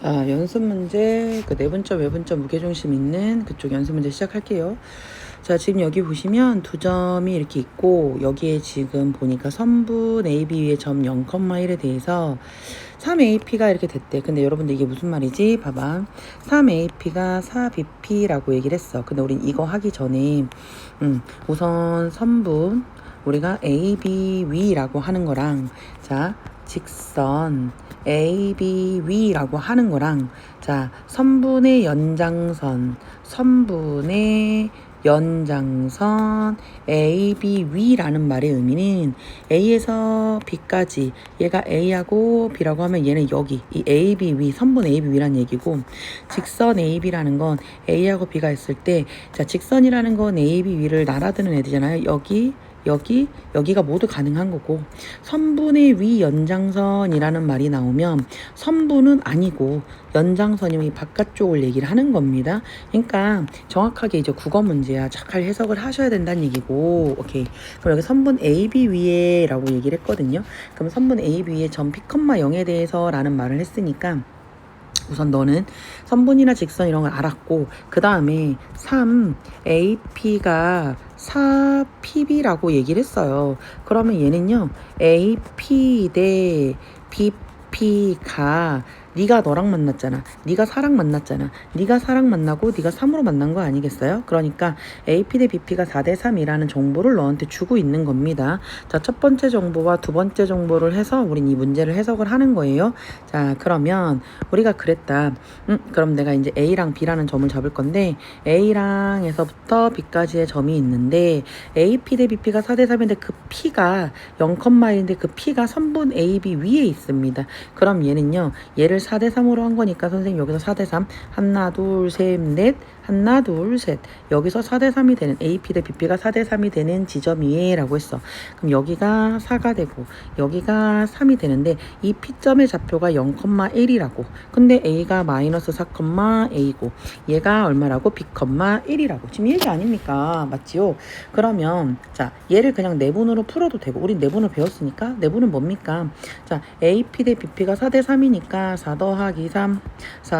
자, 연습 문제, 그 내분점, 외분점, 무게중심 있는 그쪽 연습 문제 시작할게요. 자, 지금 여기 보시면 두 점이 이렇게 있고, 여기에 지금 보니까 선분 AB 위에 점 0,1에 대해서 3AP가 이렇게 됐대. 근데 여러분들 이게 무슨 말이지? 봐봐. 3AP가 4BP라고 얘기를 했어. 근데 우린 이거 하기 전에, 우선 선분, 우리가 AB 위라고 하는 거랑, 자, 직선, AB위라고 하는 거랑 자 선분의 연장선 AB위라는 말의 의미는 A에서 B까지 얘가 A하고 B라고 하면 얘는 여기 이 AB위 선분 AB위란 얘기고 직선 AB라는 건 A하고 B가 있을 때 자 직선이라는 건 AB위를 날아드는 애들이잖아요. 여기가 모두 가능한 거고 선분의 위 연장선이라는 말이 나오면 선분은 아니고 연장선이면 이 바깥쪽을 얘기를 하는 겁니다. 그러니까 정확하게 이제 국어 문제야. 잘 해석을 하셔야 된다는 얘기고 오케이. 그럼 여기 선분 AB 위에 라고 얘기를 했거든요. 그럼 선분 AB 위에 점 P, 0에 대해서 라는 말을 했으니까 우선 너는 선분이나 직선 이런 걸 알았고 그 다음에 3AP가 4PB라고 얘기를 했어요. 그러면 얘는요 AP 대 BP가 네가 너랑 만났잖아. 네가 사랑 만났잖아. 네가 사랑 만나고 네가 3으로 만난 거 아니겠어요? 그러니까 AP 대 BP가 4대 3이라는 정보를 너한테 주고 있는 겁니다. 자, 첫 번째 정보와 두 번째 정보를 해서 우린 이 문제를 해석을 하는 거예요. 자, 그러면 우리가 그랬다. 그럼 내가 이제 A랑 B라는 점을 잡을 건데 A랑에서부터 B까지의 점이 있는데 AP 대 BP가 4대 3인데 그 P가 0,1인데 그 P가 선분 AB 위에 있습니다. 그럼 얘는요. 얘를 4대 3으로 한 거니까 선생님 여기서 4대 3 하나 둘 셋 넷 하나 둘 셋 여기서 4대 3이 되는 AP 대 BP가 4대 3이 되는 지점이에 라고 했어. 그럼 여기가 4가 되고 여기가 3이 되는데 이 P점의 좌표가 0,1이라고 근데 A가 마이너스 4,A고 얘가 얼마라고? B,1이라고 지금 얘기 아닙니까? 맞지요? 그러면 자 얘를 그냥 내분으로 풀어도 되고 우린 내분을 배웠으니까 내분은 뭡니까? 자 AP 대 BP가 4대 3이니까 4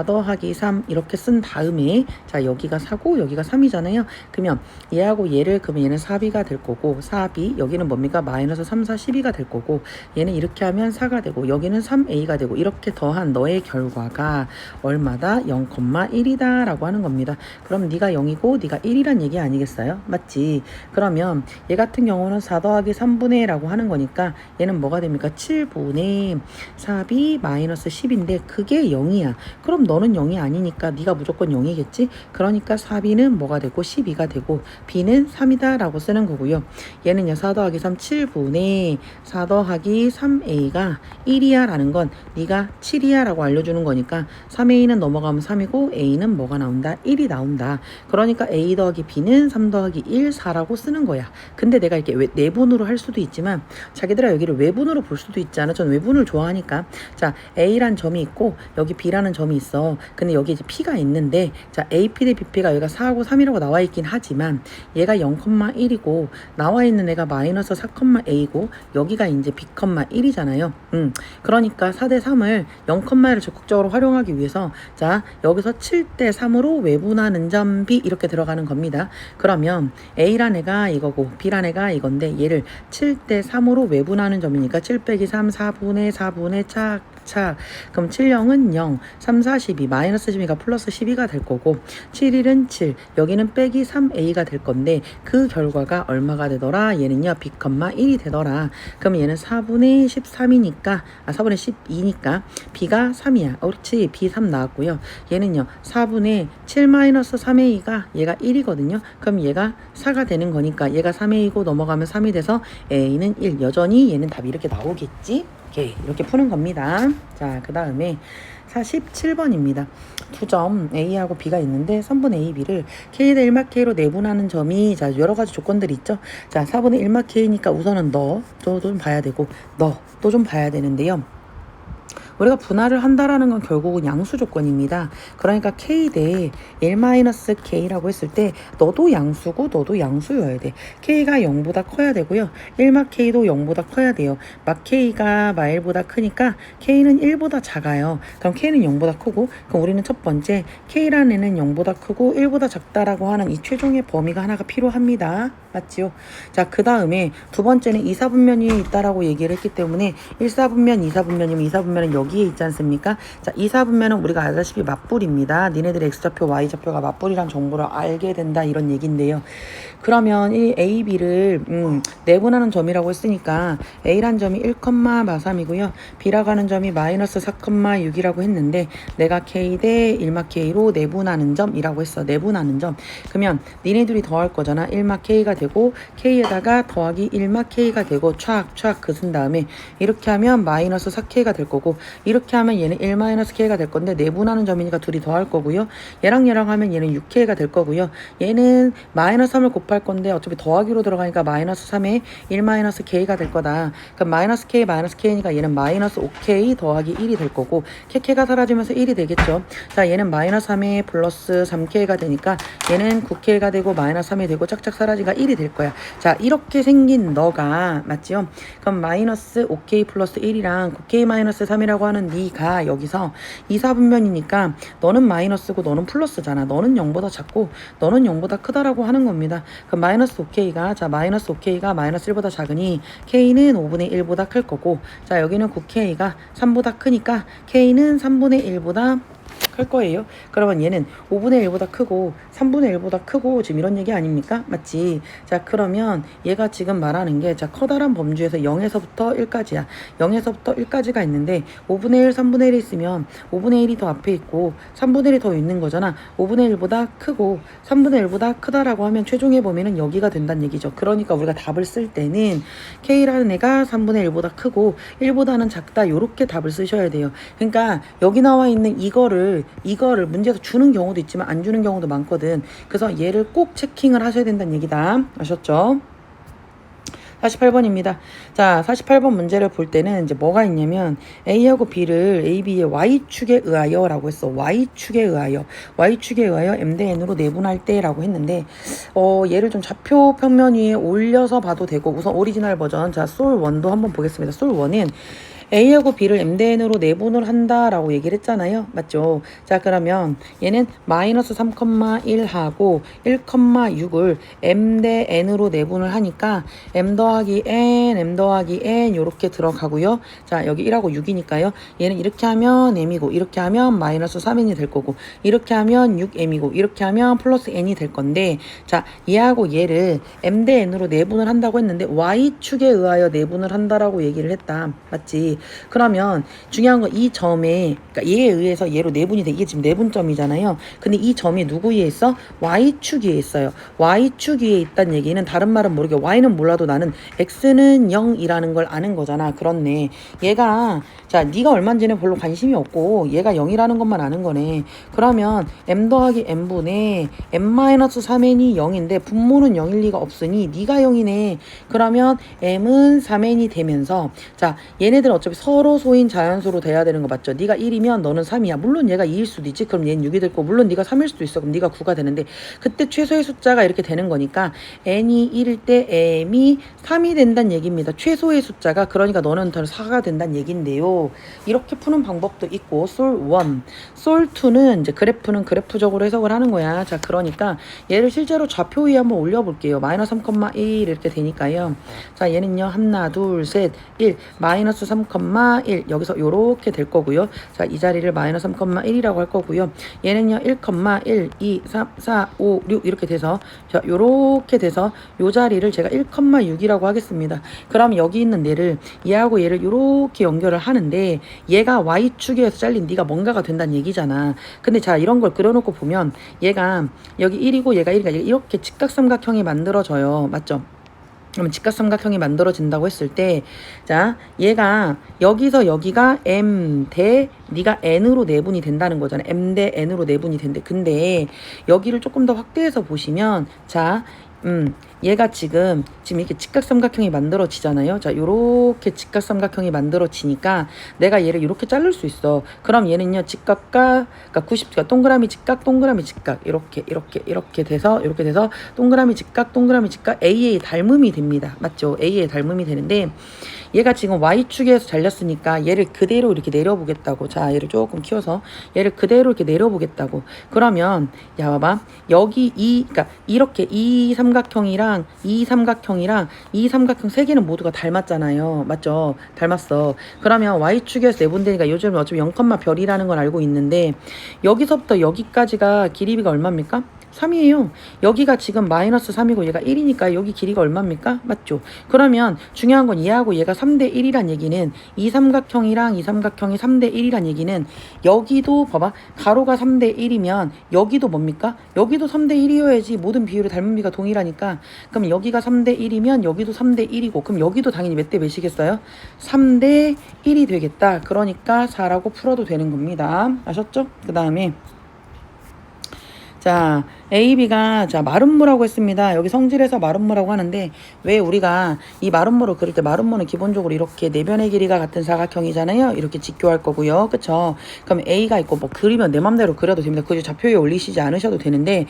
더하기 3 이렇게 쓴 다음에 자 여기가 4고 여기가 3이잖아요. 그러면 얘하고 얘를 그러면 얘는 4B가 될 거고 4B 여기는 뭡니까? 마이너스 3, 4, 12가 될 거고 얘는 이렇게 하면 4가 되고 여기는 3A가 되고 이렇게 더한 너의 결과가 얼마다? 0,1이다 라고 하는 겁니다. 그럼 네가 0이고 네가 1이란 얘기 아니겠어요? 맞지? 그러면 얘 같은 경우는 4 더하기 3분의 라고 하는 거니까 얘는 뭐가 됩니까? 7분의 4B 마이너스 10인데 그게 0이야. 그럼 너는 0이 아니니까 네가 무조건 0이겠지? 그러니까 4B는 뭐가 되고 12가 되고 B는 3이다 라고 쓰는 거고요. 얘는요 4 더하기 3 7분의 4 더하기 3A가 1이야 라는 건 네가 7이야 라고 알려주는 거니까 3A는 넘어가면 3이고 A는 뭐가 나온다? 1이 나온다. 그러니까 A 더하기 B는 3 더하기 1, 4라고 쓰는 거야. 근데 내가 이렇게 내분으로 할 수도 있지만 자기들아 여기를 외분으로 볼 수도 있잖아. 전 외분을 좋아하니까 자 A란 점이 있고 여기 B라는 점이 있어. 근데 여기 이제 P가 있는데 자 AP 대 BP가 여기가 4하고 3이라고 나와 있긴 하지만 얘가 0,1이고 나와 있는 애가 마이너스 4,A고 여기가 이제 B,1이잖아요. 그러니까 4대 3을 0,1을 적극적으로 활용하기 위해서 자 여기서 7대 3으로 외분하는 점 B 이렇게 들어가는 겁니다. 그러면 A란 애가 이거고 B란 애가 이건데 얘를 7대 3으로 외분하는 점이니까 7 빼기 3 4분의 착 그럼 7, 0은 0 3, 4, 12 마이너스 12가 플러스 12가 될 거고 7, 1은 7 여기는 빼기 3A가 될 건데 그 결과가 얼마가 되더라? 얘는요 B,1이 되더라. 그럼 얘는 4분의 13이니까 4분의 12니까 B가 3이야. 그렇지 B 3 나왔고요. 얘는요 4분의 7 마이너스 3A가 얘가 1이거든요. 그럼 얘가 4가 되는 거니까 얘가 3A고 넘어가면 3이 돼서 A는 1 여전히 얘는 답이 이렇게 나오겠지? 이렇게 푸는 겁니다. 자, 그 다음에 47번입니다. 두 점 A하고 B가 있는데 3분의 A, B를 K대 1마 K로 내분하는 점이 자 여러 가지 조건들이 있죠. 자, 4분의 1마 K니까 우선은 너 또 좀 봐야 되고 너 또 좀 봐야 되는데요. 우리가 분할을 한다라는 건 결국은 양수 조건입니다. 그러니까 K 대 1-K라고 했을 때 너도 양수고 너도 양수여야 돼. K가 0보다 커야 되고요. 1-K도 0보다 커야 돼요. K가 1보다 크니까 K는 1보다 작아요. 그럼 K는 0보다 크고, 그럼 우리는 첫 번째 K라는 애는 0보다 크고 1보다 작다라고 하는 이 최종의 범위가 하나가 필요합니다. 맞지요? 자, 그 다음에 두 번째는 2사분면 위에 있다라고 얘기를 했기 때문에 1사분면, 2사분면이면 2사분면은 여기에 있지 않습니까? 자, 2사분면은 우리가 알다시피 맞불입니다. 니네들의 X좌표, Y좌표가 맞불이란 정보를 알게 된다 이런 얘기인데요. 그러면 이 A, B를 내분하는 점이라고 했으니까 A란 점이 1,3이고요. B라고 하는 점이 마이너스 4,6이라고 했는데 내가 K 대 1-K로 내분하는 점이라고 했어. 내분하는 점. 그러면 니네들이 더할 거잖아. 1-K가 되고 K에다가 더하기 1-K가 되고 촥촥 그은 다음에 이렇게 하면 마이너스 4K가 될 거고, 이렇게 하면 얘는 1-K가 될 건데 내분하는 점이니까 둘이 더할 거고요. 얘랑 하면 얘는 6K가 될 거고요. 얘는 마이너스 3을 곱할 건데 어차피 더하기로 들어가니까 마이너스 3에 1-K가 될 거다. 그럼 마이너스 K니까 얘는 마이너스 5K 더하기 1이 될 거고, K가 사라지면서 1이 되겠죠. 자, 얘는 마이너스 3에 플러스 3K가 되니까 얘는 9K가 되고 마이너스 3이 되고 짝짝 사라지가 1이 될 거야. 자, 이렇게 생긴 너가 맞죠? 그럼 마이너스 5K 플러스 1이랑 9K 마이너스 3이라고 하는 네가 여기서 2사분면이니까 너는 마이너스고 너는 플러스잖아. 너는 0보다 작고 너는 0보다 크다라고 하는 겁니다. 그럼 마이너스 5K가 마이너스 1보다 작으니 K는 5분의 1보다 클 거고, 자, 여기는 9K가 3보다 크니까 K는 3분의 1보다 클 거예요. 그러면 얘는 5분의 1보다 크고 3분의 1보다 크고 지금 이런 얘기 아닙니까? 맞지? 자, 그러면 얘가 지금 말하는 게, 자, 커다란 범주에서 0에서부터 1까지야. 0에서부터 1까지가 있는데 5분의 1, 3분의 1이 있으면 5분의 1이 더 앞에 있고 3분의 1이 더 있는 거잖아. 5분의 1보다 크고 3분의 1보다 크다라고 하면 최종의 범위는 여기가 된다는 얘기죠. 그러니까 우리가 답을 쓸 때는 K라는 애가 3분의 1보다 크고 1보다는 작다, 요렇게 답을 쓰셔야 돼요. 그러니까 여기 나와 있는 이거를 문제에서 주는 경우도 있지만 안 주는 경우도 많거든. 그래서 얘를 꼭 체킹을 하셔야 된다는 얘기다. 아셨죠? 48번입니다. 자, 48번 문제를 볼 때는 이제 뭐가 있냐면 A하고 B를 A, B의 Y축에 의하여 라고 했어. Y축에 의하여 M 대 N으로 내분할 때 라고 했는데 얘를 좀 좌표 평면 위에 올려서 봐도 되고, 우선 오리지널 버전, 자, 솔1도 한번 보겠습니다. 솔1은 A하고 B를 M 대 N으로 내분을 한다라고 얘기를 했잖아요. 맞죠? 자, 그러면 얘는 마이너스 3,1하고 1,6을 M 대 N으로 내분을 하니까 M 더하기 N 요렇게 들어가고요. 자, 여기 1하고 6이니까요. 얘는 이렇게 하면 M이고 이렇게 하면 마이너스 3N이 될 거고 이렇게 하면 6M이고 이렇게 하면 플러스 N이 될 건데, 자, 얘하고 얘를 M 대 N으로 내분을 한다고 했는데 Y축에 의하여 내분을 한다라고 얘기를 했다. 맞지? 그러면 중요한 건 이 점에, 그러니까 얘에 의해서 얘로 내분이 돼. 이게 지금 내분점이잖아요. 근데 이 점이 누구 위에 있어? Y축 위에 있어요. Y축 위에 있다는 얘기는 다른 말은 모르게 Y는 몰라도 나는 X는 0이라는 걸 아는 거잖아. 그렇네. 얘가, 자, 네가 얼마인지는 별로 관심이 없고 얘가 0이라는 것만 아는 거네. 그러면 M 더하기 M분의 M-3N이 0인데 분모는 0일 리가 없으니 네가 0이네. 그러면 M은 3N이 되면서, 자, 얘네들은 어차피 서로 소인 자연수로 돼야 되는 거 맞죠? 네가 1이면 너는 3이야. 물론 얘가 2일 수도 있지. 그럼 얘는 6이 될 거고, 물론 네가 3일 수도 있어. 그럼 네가 9가 되는데, 그때 최소의 숫자가 이렇게 되는 거니까 n이 1일 때 m이 3이 된다는 얘기입니다. 최소의 숫자가. 그러니까 너는 더 4가 된다는 얘긴데요. 이렇게 푸는 방법도 있고, 솔1, 솔2는 이제 그래프는 그래프적으로 해석을 하는 거야. 자, 그러니까 얘를 실제로 좌표 위에 한번 올려볼게요. 마이너스 3,1 이렇게 되니까요. 자, 얘는요, 하나, 둘, 셋, 1, 마이너스 3,1 여기서 요렇게 될 거고요. 자, 이 자리를 마이너스 3,1이라고 할 거고요. 얘는요 1,1, 2, 3, 4, 5, 6 이렇게 돼서, 자, 요렇게 돼서 요 자리를 제가 1,6이라고 하겠습니다. 그럼 여기 있는 얘를, 얘하고 얘를 요렇게 연결을 하는데 얘가 Y축에서 잘린 네가 뭔가가 된다는 얘기잖아. 근데 자, 이런 걸 그려놓고 보면 얘가 여기 1이고 얘가 1이가 이렇게 직각삼각형이 만들어져요. 맞죠? 그러면 직각삼각형이 만들어진다고 했을 때, 자, 얘가 여기서 여기가 M 대 네가 N으로 내분이 된다는 거잖아. M 대 N으로 내분이 된대. 근데 여기를 조금 더 확대해서 보시면, 자, 얘가 지금 이렇게 직각삼각형이 만들어지잖아요. 자, 요렇게 직각삼각형이 만들어지니까 내가 얘를 이렇게 자를 수 있어. 그럼 얘는요, 직각과, 그러니까 90가 동그라미 직각, 동그라미 직각, 이렇게 돼서 동그라미 직각, 동그라미 직각, AA 닮음이 됩니다. 맞죠? AA 닮음이 되는데, 얘가 지금 Y축에서 잘렸으니까 얘를 그대로 이렇게 내려보겠다고. 자, 얘를 조금 키워서 얘를 그대로 이렇게 내려보겠다고. 그러면 야, 봐봐. 여기 그러니까 이렇게 이 삼각형이랑 이 삼각형 세 개는 모두가 닮았잖아요. 맞죠? 닮았어. 그러면 Y축에서 내본다니까 요즘 어차피 0, 별이라는 걸 알고 있는데 여기서부터 여기까지가 길이가 얼마입니까? 3이에요. 여기가 지금 마이너스 3이고 얘가 1이니까 여기 길이가 얼마입니까? 맞죠? 그러면 중요한 건 얘하고 얘가 3대 1이란 얘기는 이 삼각형이랑 이 삼각형이 3대 1이란 얘기는 여기도 봐봐. 가로가 3대 1이면 여기도 뭡니까? 여기도 3대 1이어야지 모든 비율의 닮은 비가 동일하니까. 그럼 여기가 3대 1이면 여기도 3대 1이고 그럼 여기도 당연히 몇 대 몇이겠어요? 3대 1이 되겠다. 그러니까 4라고 풀어도 되는 겁니다. 아셨죠? 그 다음에 자, AB가 자 마름모라고 했습니다. 여기 성질에서 마름모라고 하는데 왜 우리가 이 마름모를 그릴 때 마름모는 기본적으로 이렇게 내변의 길이가 같은 사각형이잖아요. 이렇게 직교할 거고요. 그쵸? 그럼 A가 있고 뭐 그리면 내 맘대로 그려도 됩니다. 굳이 좌표에 올리시지 않으셔도 되는데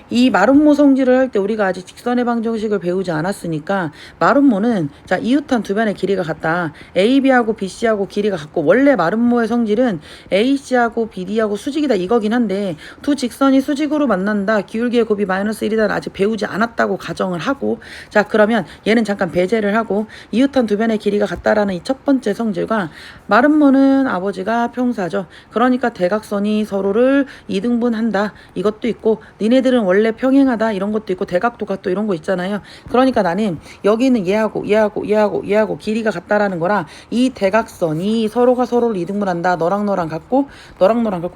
이 마름모 성질을 할 때 우리가 아직 직선의 방정식을 배우지 않았으니까 마름모는 자 이웃한 두 변의 길이가 같다. AB하고 BC하고 길이가 같고 원래 마름모의 성질은 AC하고 BD하고 수직이다 이거긴 한데 두 직선이 수직으로 만난다. 기울기의 곱이 마이너스 1이다. 아직 배우지 않았다고 가정을 하고 자 그러면 얘는 잠깐 배제를 하고 이웃한 두 변의 길이가 같다라는 이 첫 번째 성질과 마름모는 아버지가 평사죠. 그러니까 대각선이 서로를 이등분한다. 이것도 있고 니네들은 원래 평행하다 이런 것도 있고 대각도가 또 이런 거 있잖아요. 그러니까 나는 여기는 얘하고 길이가 같다라는 거랑 이 대각선이 서로가 서로를 이등분한다. 너랑 너랑 같고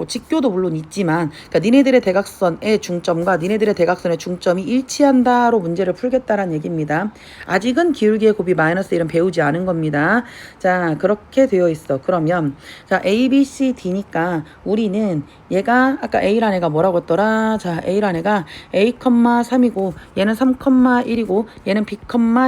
직교도 물론 있지만 그러니까 니네들의 대각선의 중점과 니네들의 대각선의 중점이 일치한다로 문제를 풀겠다라는 얘기입니다. 아직은 기울기의 곱이 마이너스 1은 배우지 않은 겁니다. 자 그렇게 되어 있어. 그러면 자 A, B, C, D니까 우리는 얘가 아까 A란 애가 뭐라고 했더라. 자 A란 애가 A, 3이고 얘는 3,1이고 얘는 B,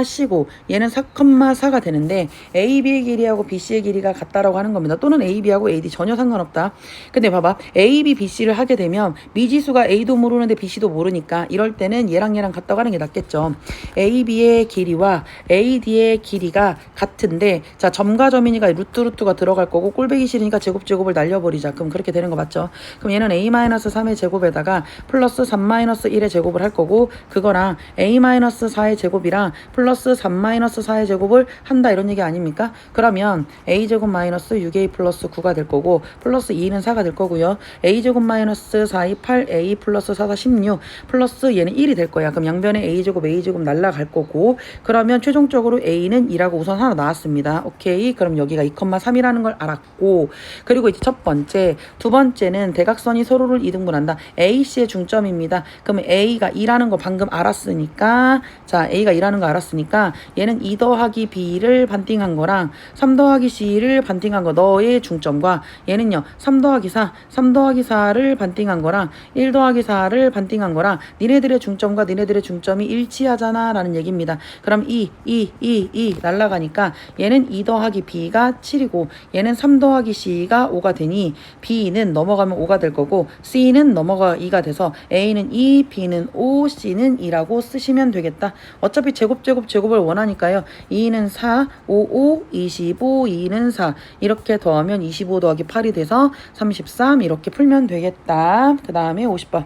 C고 얘는 4,4가 되는데 A, B의 길이하고 B, C의 길이가 같다라고 하는 겁니다. 또는 A, B하고 A, D 전혀 상관없다. 근데 봐봐 A, B, B, C를 하게 되면 미지수가 A도 모르는데 B, C도 모르니까 이럴 때는 얘랑 같다고 하는 게 낫겠죠. A, B의 길이와 A, D의 길이가 같은데 자 점과 점이니까 루트가 들어갈 거고 꼴배기 싫으니까 제곱을 날려버리자. 그럼 그렇게 되는 거 맞죠? 그럼 얘는 A-3의 제곱에다가 플러스 3-1의 제곱을 할 거고 그거랑 A-4의 제곱이랑 플러스 3-4의 제곱을 한다 이런 얘기 아닙니까? 그러면 A제곱 마이너스 6A 플러스 9가 될 거고 플러스 2는 4가 될 거고요. A제곱 마이너스 4이 8A 플러스 4, 16 플러스 얘는 1이 될 거야. 그럼 양변에 A제곱 날라갈 거고 그러면 최종적으로 A는 2라고 우선 하나 나왔습니다. 오케이. 그럼 여기가 2,3이라는 걸 알았고 그리고 이제 첫 번째 두 번째는 대각선이 서로를 이등분한다. AC의 중점입니다. 그러면 A가 2라는 거 방금 알았으니까 자 A가 2라는 거 알았으니까 얘는 2 더하기 B를 반띵한 거랑 3 더하기 C를 반띵한 거 너의 중점과 얘는요 3 더하기 4를 반띵한 거랑 1 더하기 4를 반띵한 거랑 니네들의 중점과 니네들의 중점이 일치하잖아 라는 얘기입니다. 그럼 2 날라가니까 얘는 2 더하기 B가 7이고 얘는 3 더하기 C가 5가 되니 B는 넘어가면 5가 될 거고 C는 넘어가 2가 돼서 A는 2, B는 5, C는 2라고 쓰시면 되겠다. 어차피 제곱을 원하니까요. 2는 4, 5, 25, 2는 4 이렇게 더하면 25 더하기 8이 돼서 33 이렇게 풀면 되겠다. 그 다음에 50번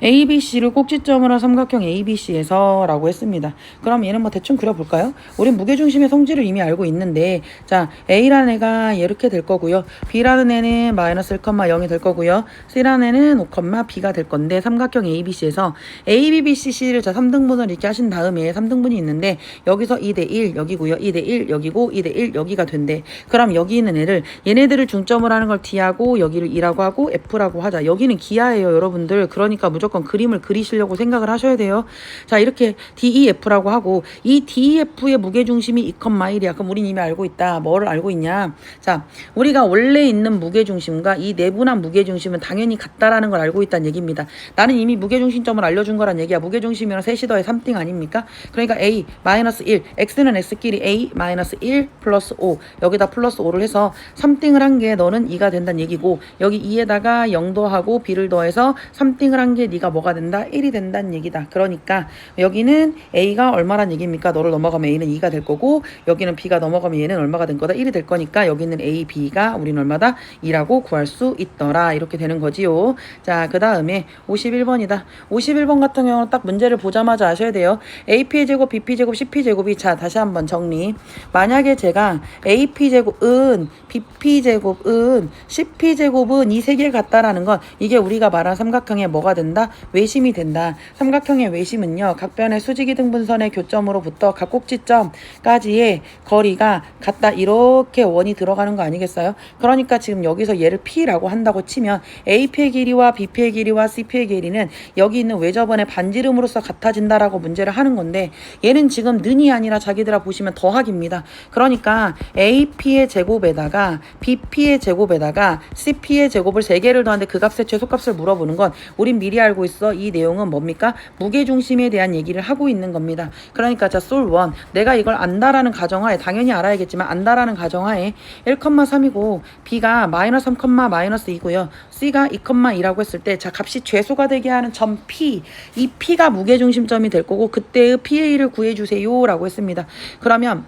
ABC를 꼭지점으로 한 삼각형 ABC에서 라고 했습니다. 그럼 얘는 뭐 대충 그려볼까요? 우린 무게중심의 성질을 이미 알고 있는데 자 A라는 애가 이렇게 될 거고요. B라는 애는 마이너스 1,0이 될 거고요. C라는 애는 5, B가 될 건데 삼각형 ABC에서 ABBCC를 자 3등분을 이렇게 하신 다음에 3등분이 있는데 여기서 2대1 여기고요. 2대1 여기고 2대1 여기가 된대. 그럼 여기 있는 애를 얘네들을 중점으로 하는 걸 D하고 여기를 E라고 하고 F라고 하자. 여기는 기하예요 여러분들. 그러니까 무조건 무조건 그림을 그리시려고 생각을 하셔야 돼요. 자, 이렇게 DEF라고 하고 이 DEF의 무게중심이 2,1이야. 그럼 우린 이미 알고 있다. 뭐를 알고 있냐? 자, 우리가 원래 있는 무게중심과 이 내분한 무게중심은 당연히 같다라는 걸 알고 있다는 얘기입니다. 나는 이미 무게중심점을 알려준 거란 얘기야. 무게중심이랑 셋이 더해 3띵 아닙니까? 그러니까 A 마이너스 1, X는 X끼리 A 마이너스 1 플러스 5 여기다 플러스 5를 해서 3띵을 한 게 너는 2가 된다는 얘기고 여기 2에다가 0 더하고 B를 더해서 3띵을 한 게 네가 뭐가 된다? 1이 된다는 얘기다. 그러니까 여기는 A가 얼마란 얘기입니까? 너를 넘어가면 A는 2가 될 거고 여기는 B가 넘어가면 얘는 얼마가 된 거다? 1이 될 거니까 여기는 A, B가 우리는 얼마다? 2라고 구할 수 있더라. 이렇게 되는 거지요. 자, 그 다음에 51번이다. 51번 같은 경우는 딱 문제를 보자마자 아셔야 돼요. AP의 제곱, BP 제곱, CP 제곱이 자 다시 한번 정리. 만약에 제가 AP 제곱은 BP 제곱은 CP 제곱은 이 세 개 같다라는 건 이게 우리가 말한 삼각형의 뭐가 된다? 외심이 된다. 삼각형의 외심은요. 각 변의 수직이 등분선의 교점으로부터 각 꼭지점까지의 거리가 같다. 이렇게 원이 들어가는 거 아니겠어요? 그러니까 지금 여기서 얘를 P라고 한다고 치면 AP의 길이와 BP의 길이와 CP의 길이는 여기 있는 외접원의 반지름으로서 같아진다라고 문제를 하는 건데 얘는 지금 는이 아니라 자기들아 보시면 더하기입니다. 그러니까 AP의 제곱에다가 BP의 제곱에다가 CP의 제곱을 3개를 더하는데 그 값의 최소값을 물어보는 건 우린 미리 알고 있어. 이 내용은 뭡니까? 무게중심에 대한 얘기를 하고 있는 겁니다. 그러니까 자 솔1 내가 이걸 안다라는 가정하에 당연히 알아야겠지만 안다라는 가정하에 1,3이고 B가 마이너스 3, 마이너스 2고요. C가 2,2라고 했을 때 자 값이 최소가 되게 하는 점 P 이 P가 무게중심점이 될 거고 그때의 PA를 구해주세요 라고 했습니다. 그러면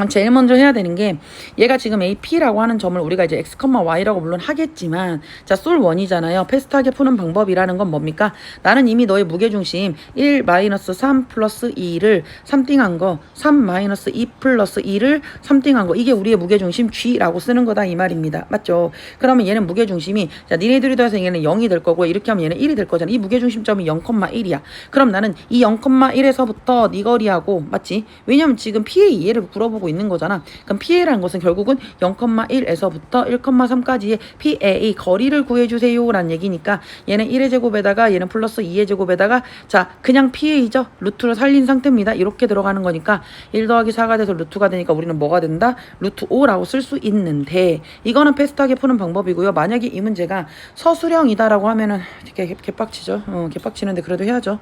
제일 먼저 해야 되는 게 얘가 지금 AP라고 하는 점을 우리가 이제 X, Y라고 물론 하겠지만 자 솔1이잖아요. 패스트하게 푸는 방법이라는 건 뭡니까? 나는 이미 너의 무게중심 1 마이너스 3 플러스 2를 3띵한 거 3 마이너스 2 플러스 2를 3띵한 거 이게 우리의 무게중심 G라고 쓰는 거다 이 말입니다. 맞죠? 그러면 얘는 무게중심이 자 니네들이 더해서 얘는 0이 될 거고 이렇게 하면 얘는 1이 될 거잖아. 이 무게중심점이 0,1이야. 그럼 나는 이 0,1에서부터 네 거리하고 맞지? 왜냐면 지금 PA 얘를 물어보고 있는 거잖아. 그럼 PA라는 것은 결국은 0,1에서부터 1,3까지의 PA 거리를 구해주세요 라는 얘기니까 얘는 1의 제곱에다가 얘는 플러스 2의 제곱에다가 자 그냥 PA죠. 루트를 살린 상태입니다. 이렇게 들어가는 거니까 1 더하기 4가 돼서 루트가 되니까 우리는 뭐가 된다? 루트 5라고 쓸 수 있는데 이거는 패스트하게 푸는 방법이고요. 만약에 이 문제가 서술형이다라고 하면은 개빡치죠. 개빡치는데 그래도 해야죠.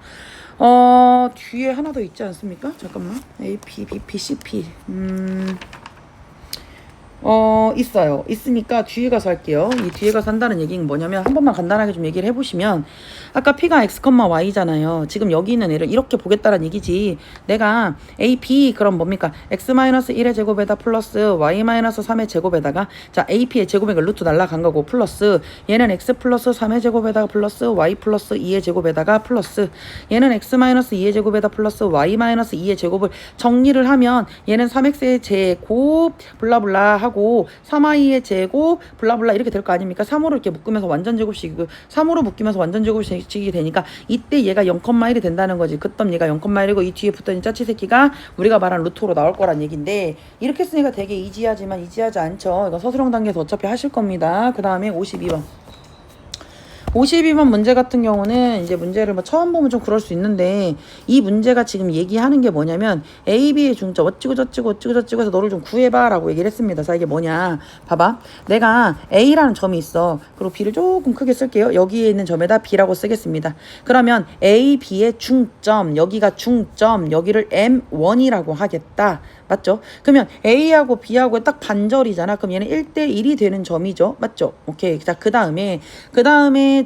뒤에 하나 더 있지 않습니까? 잠깐만. A, P, B, P, C, P. 있어요. 있으니까 뒤에 가서 할게요. 이 뒤에 가서 한다는 얘기는 뭐냐면 한 번만 간단하게 좀 얘기를 해보시면 아까 P가 X, Y잖아요. 지금 여기 있는 애를 이렇게 보겠다는 얘기지. 내가 A, B 그럼 뭡니까? X-1의 제곱에다 플러스 Y-3의 제곱에다가 자 AP의 제곱이니까 루트 날라간 거고 플러스 얘는 X 플러스 3의 제곱에다가 플러스 Y 플러스 2의 제곱에다가 플러스 얘는 X-2의 제곱에다 플러스 Y-2의 제곱을 정리를 하면 얘는 3X의 제곱 블라블라 하고 3i의 제곱 블라블라 이렇게 될 거 아닙니까? 3으로 이렇게 묶으면서 완전 제곱식이고 3으로 묶이면서 완전 제곱식이 되니까 이때 얘가 0,1이 된다는 거지. 그땐 얘가 0,1이고 이 뒤에 붙어있는 짜치 새끼가 우리가 말한 루트로 나올 거란 얘기인데 이렇게 쓰니까 되게 이지하지만 이지하지 않죠. 이거 서술형 단계에서 어차피 하실 겁니다. 그 다음에 52번 52번 문제 같은 경우는 이제 문제를 뭐 처음 보면 좀 그럴 수 있는데 이 문제가 지금 얘기하는 게 뭐냐면 A, B의 중점 어찌고 저찌고 해서 너를 좀 구해봐 라고 얘기를 했습니다. 자 이게 뭐냐 봐봐 내가 A라는 점이 있어. 그리고 B를 조금 크게 쓸게요. 여기에 있는 점에다 B라고 쓰겠습니다. 그러면 A, B의 중점 여기가 중점 여기를 M1이라고 하겠다. 맞죠? 그러면 A하고 B하고 딱 반절이잖아. 그럼 얘는 1대1이 되는 점이죠. 맞죠? 오케이. 자, 그 다음에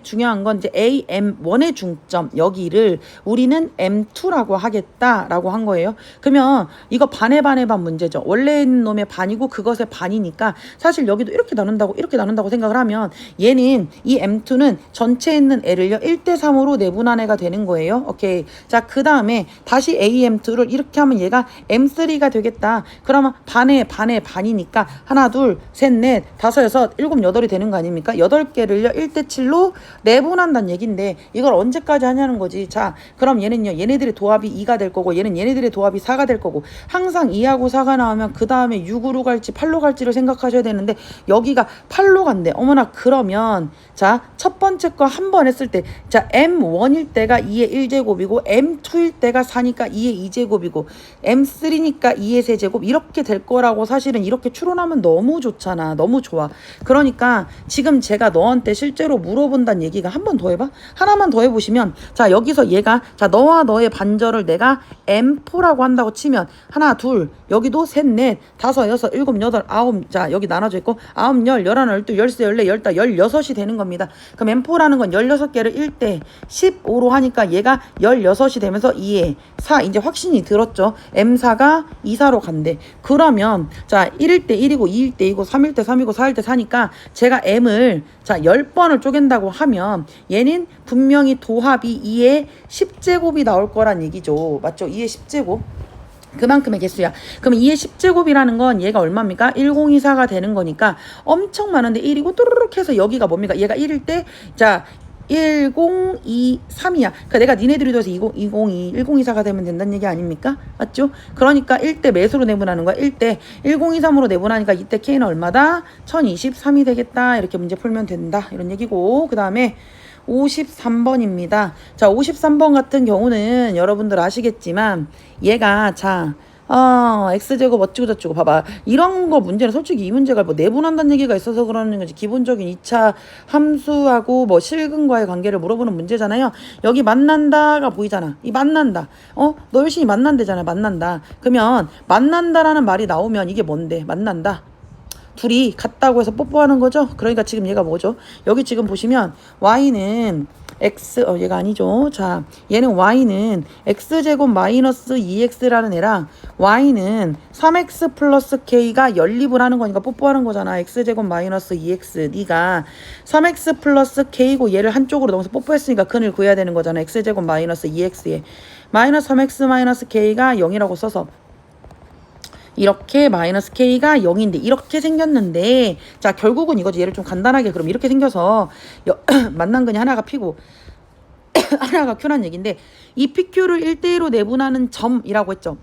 중요한 건 이제 AM1의 중점 여기를 우리는 M2라고 하겠다라고 한 거예요. 그러면 이거 반의 문제죠. 원래 있는 놈의 반이고 그것의 반이니까 사실 여기도 이렇게 나눈다고 생각을 하면 얘는 이 M2는 전체에 있는 애를요 1대3으로 내분한 애가 되는 거예요. 오케이. 자, 그 다음에 다시 AM2를 이렇게 하면 얘가 M3가 되겠다. 되겠다. 그러면 반에 반이니까 하나 둘 셋 넷 다섯 여섯 일곱 여덟이 되는 거 아닙니까? 8개를요 1대7로 내분한다는 얘긴데 이걸 언제까지 하냐는 거지. 자 그럼 얘는요 얘네들의 도합이 2가 될 거고 얘는 얘네들의 도합이 4가 될 거고 항상 2하고 4가 나오면 그 다음에 6으로 갈지 8로 갈지를 생각하셔야 되는데 여기가 8로 간대. 어머나 그러면 자 첫 번째 거 한 번 했을 때 자 M1일 때가 2의 1제곱이고 M2일 때가 4니까 2의 2제곱이고 M3니까 2의 세제곱 이렇게 될 거라고 사실은 이렇게 추론하면 너무 좋잖아. 너무 좋아. 그러니까 지금 제가 너한테 실제로 물어본다는 얘기가 한 번 더 해봐. 하나만 더 해보시면 자 여기서 얘가 자 너와 너의 반절을 내가 M4라고 한다고 치면 하나 둘 여기도 셋 넷 다섯 여섯 일곱 여덟 아홉 자 여기 나눠져 있고 아홉 열 열하나 열둘 열세 열네 열다 열여섯이 되는 겁니다. 그럼 M4라는 건 16개를 1대 15로 하니까 얘가 16이 되면서 2에 4 이제 확신이 들었죠. M4가 2, 4로 간대. 그러면 자 1일 때 1이고 2일 때 2고 3일 때 3이고 4일 때 4니까 제가 M을 자 10번을 쪼갠다고 하면 얘는 분명히 도합이 2의 10제곱이 나올 거란 얘기죠. 맞죠? 2의 10제곱. 그만큼의 개수야. 그럼 2의 10제곱이라는 건 얘가 얼마입니까? 1024가 되는 거니까 엄청 많은데 1이고 뚜루룩 해서 여기가 뭡니까? 얘가 1일 때 자 1023이야. 그러니까 내가 니네들이 돼서 2022 1024가 되면 된다는 얘기 아닙니까? 맞죠? 그러니까 1대 매수로 내분하는 거야. 1대 1023으로 내분하니까 이때 K는 얼마다? 1023이 되겠다. 이렇게 문제 풀면 된다. 이런 얘기고 그 다음에 53번입니다. 자, 53번 같은 경우는 여러분들 아시겠지만 얘가 자 X제곱 어쩌고 저쩌고 봐봐. 이런 거 문제는 솔직히 이 문제가 뭐 내분한다는 얘기가 있어서 그러는 거지. 기본적인 2차 함수하고 뭐 실근과의 관계를 물어보는 문제잖아요. 여기 만난다가 보이잖아. 이 만난다. 너 열심히 만난대잖아. 만난다. 그러면 만난다라는 말이 나오면 이게 뭔데? 만난다. 둘이 같다고 해서 뽀뽀하는 거죠. 그러니까 지금 얘가 뭐죠? 여기 지금 보시면 y는 x 얘가 아니죠. 자 얘는 y는 x제곱 마이너스 2x라는 애랑 y는 3x 플러스 k가 연립을 하는 거니까 뽀뽀하는 거잖아. x제곱 마이너스 2x 네가 3x 플러스 k고 얘를 한쪽으로 넣어서 뽀뽀했으니까 근을 구해야 되는 거잖아. x제곱 마이너스 2x에 마이너스 3x 마이너스 k가 0이라고 써서 이렇게 마이너스 K가 0인데 이렇게 생겼는데 자 결국은 이거지. 얘를 좀 간단하게 그럼 이렇게 생겨서 만난근이 하나가 P고 하나가 Q란 얘기인데 이 PQ를 1대1로 내분하는 점이라고 했죠.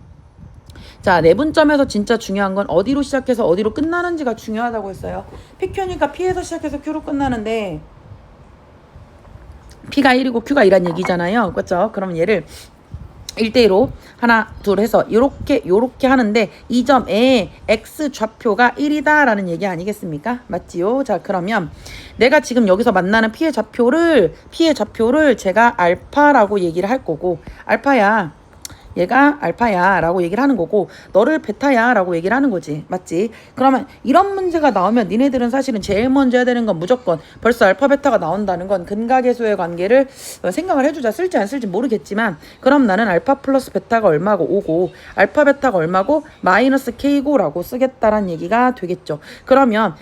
자 내분점에서 진짜 중요한 건 어디로 시작해서 어디로 끝나는지가 중요하다고 했어요. PQ니까 P에서 시작해서 Q로 끝나는데 P가 1이고 Q가 2란 얘기잖아요. 그렇죠? 그럼 얘를 1대1로 하나 둘 해서 요렇게 하는데 이 점에 x 좌표가 1이다 라는 얘기 아니겠습니까? 맞지요? 자 그러면 내가 지금 여기서 만나는 P의 좌표를 제가 알파라고 얘기를 할 거고 알파야 얘가 알파야 라고 얘기를 하는 거고 너를 베타야 라고 얘기를 하는 거지. 맞지? 그러면 이런 문제가 나오면 니네들은 사실은 제일 먼저 해야 되는 건 무조건 벌써 알파 베타가 나온다는 건 근각계수의 관계를 생각을 해주자. 쓸지 안 쓸지 모르겠지만 그럼 나는 알파 플러스 베타가 얼마고 5고 알파 베타가 얼마고 마이너스 K고 라고 쓰겠다란 얘기가 되겠죠. 그러면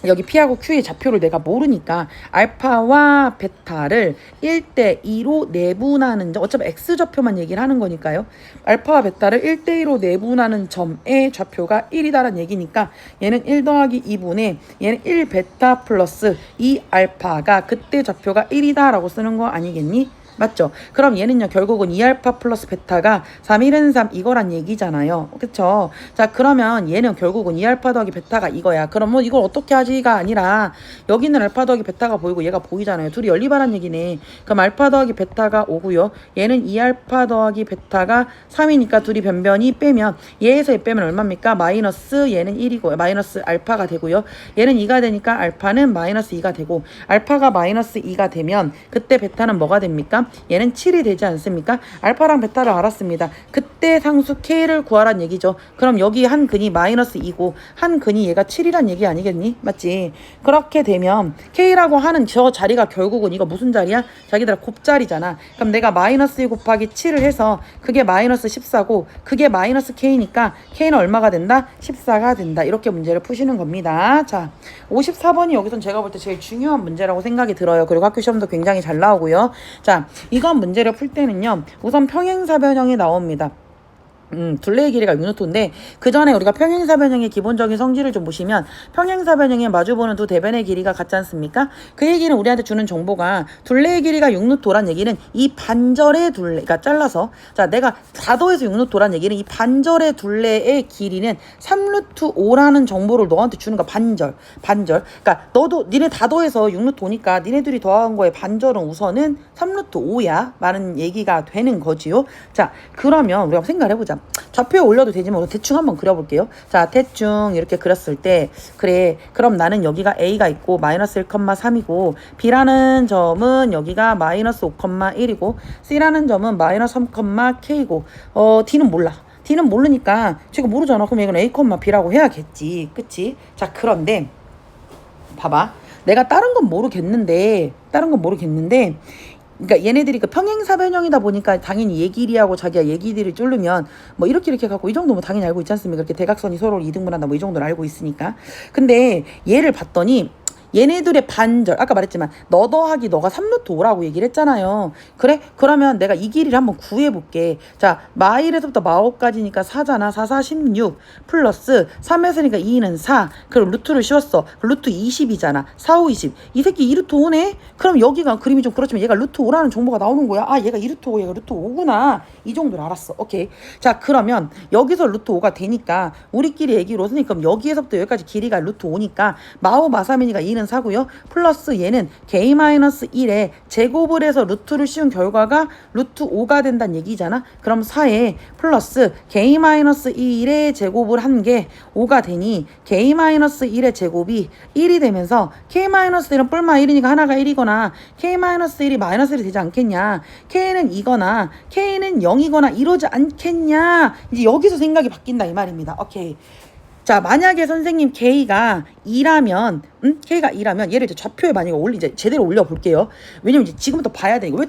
여기 P하고 Q의 좌표를 내가 모르니까 알파와 베타를 1대2로 내분하는 점 어차피 X좌표만 얘기를 하는 거니까요. 알파와 베타를 1대2로 내분하는 점의 좌표가 1이다라는 얘기니까 얘는 1 더하기 2분의 얘는 1베타 플러스 2알파가 그때 좌표가 1이다라고 쓰는 거 아니겠니? 맞죠? 그럼 얘는요 결국은 2알파 플러스 베타가 3, 1은 3 이거란 얘기잖아요. 그쵸? 자 그러면 얘는 결국은 2알파 더하기 베타가 이거야. 그럼 뭐 이걸 어떻게 하지가 아니라 여기는 알파 더하기 베타가 보이고 얘가 보이잖아요. 둘이 연립하란 얘기네. 그럼 알파 더하기 베타가 5고요. 얘는 2알파 더하기 베타가 3이니까 둘이 변변이 빼면 얘에서 얘 빼면 얼마입니까? 마이너스 얘는 1이고 마이너스 알파가 되고요. 얘는 2가 되니까 알파는 마이너스 2가 되고 알파가 마이너스 2가 되면 그때 베타는 뭐가 됩니까? 얘는 7이 되지 않습니까? 알파랑 베타를 알았습니다. 그때 상수 K를 구하란 얘기죠. 그럼 여기 한 근이 마이너스 2고 한 근이 얘가 7이란 얘기 아니겠니? 맞지? 그렇게 되면 K라고 하는 저 자리가 결국은 이거 무슨 자리야? 자기들아 곱자리잖아. 그럼 내가 마이너스 2 곱하기 7을 해서 그게 마이너스 14고 그게 마이너스 K니까 K는 얼마가 된다? 14가 된다. 이렇게 문제를 푸시는 겁니다. 자, 54번이 여기선 제가 볼 때 제일 중요한 문제라고 생각이 들어요. 그리고 학교 시험도 굉장히 잘 나오고요. 자, 이건 문제를 풀 때는요 우선 평행사변형이 나옵니다. 둘레의 길이가 6루토인데 그 전에 우리가 평행사변형의 기본적인 성질을 좀 보시면 평행사변형에 마주보는 두 대변의 길이가 같지 않습니까? 그 얘기는 우리한테 주는 정보가 둘레의 길이가 6루토란 얘기는 이 반절의 둘레, 그러니까 잘라서 자 내가 다도에서 6루토란 얘기는 이 반절의 둘레의 길이는 3루트 5라는 정보를 너한테 주는 거야. 반절. 그러니까 너도 니네 다도에서 6루토니까 니네들이 더한 거에 반절은 우선은 3루트 5야 라는 얘기가 되는 거지요. 자 그러면 우리가 생각을 해보자. 좌표에 올려도 되지만 대충 한번 그려볼게요. 자 대충 이렇게 그렸을 때 그래 그럼 나는 여기가 A가 있고 마이너스 1,3이고 B라는 점은 여기가 마이너스 5,1이고 C라는 점은 마이너스 3,K고 D는 몰라. D는 모르니까 제가 모르잖아. 그럼 이건 A, B라고 해야겠지. 그치? 자 그런데 봐봐. 내가 다른 건 모르겠는데 그러니까 얘네들이 그 평행사변형이다 보니까 당연히 얘기리하고 자기가 얘기들을 쫄르면 뭐 이렇게 갖고 이 정도 뭐 당연히 알고 있지 않습니까? 그렇게 대각선이 서로 이등분한다 뭐 이 정도는 알고 있으니까. 근데 얘를 봤더니 얘네들의 반절 아까 말했지만 너 더하기 너가 3루트 5라고 얘기를 했잖아요. 그래? 그러면 내가 이 길이를 한번 구해볼게. 자 마일에서부터 마오까지니까 4잖아. 4, 4, 16 플러스 3에서니까 2는 4 그럼 루트를 씌웠어. 루트 20이잖아. 4, 5, 20 이 새끼 2루트 5네? 그럼 여기가 그림이 좀 그렇지만 얘가 루트 5라는 정보가 나오는 거야. 아 얘가 2루트 5 얘가 루트 5구나. 이 정도를 알았어. 오케이. 자 그러면 여기서 루트 5가 되니까 우리끼리 얘기로서는 그럼 여기에서부터 여기까지 길이가 루트 5니까 마오 마사민이가 2는 4고요. 플러스 얘는 k-1에 제곱을 해서 루트를 씌운 결과가 루트 5가 된다는 얘기잖아. 그럼 4에 플러스 k-1의 제곱을 한 게 5가 되니 k-1의 제곱이 1이 되면서 k-1은 뿔마 1이니까 하나가 1이거나 k-1이 마이너스 1이 되지 않겠냐. k는 2거나 k는 0이거나 이러지 않겠냐. 이제 여기서 생각이 바뀐다 이 말입니다. 오케이. 자 만약에 선생님 K가 2라면 K가 2라면 얘를 이제 좌표에 만약에 이제 제대로 올려볼게요. 왜냐면 이제 지금부터 봐야 되니까. 왜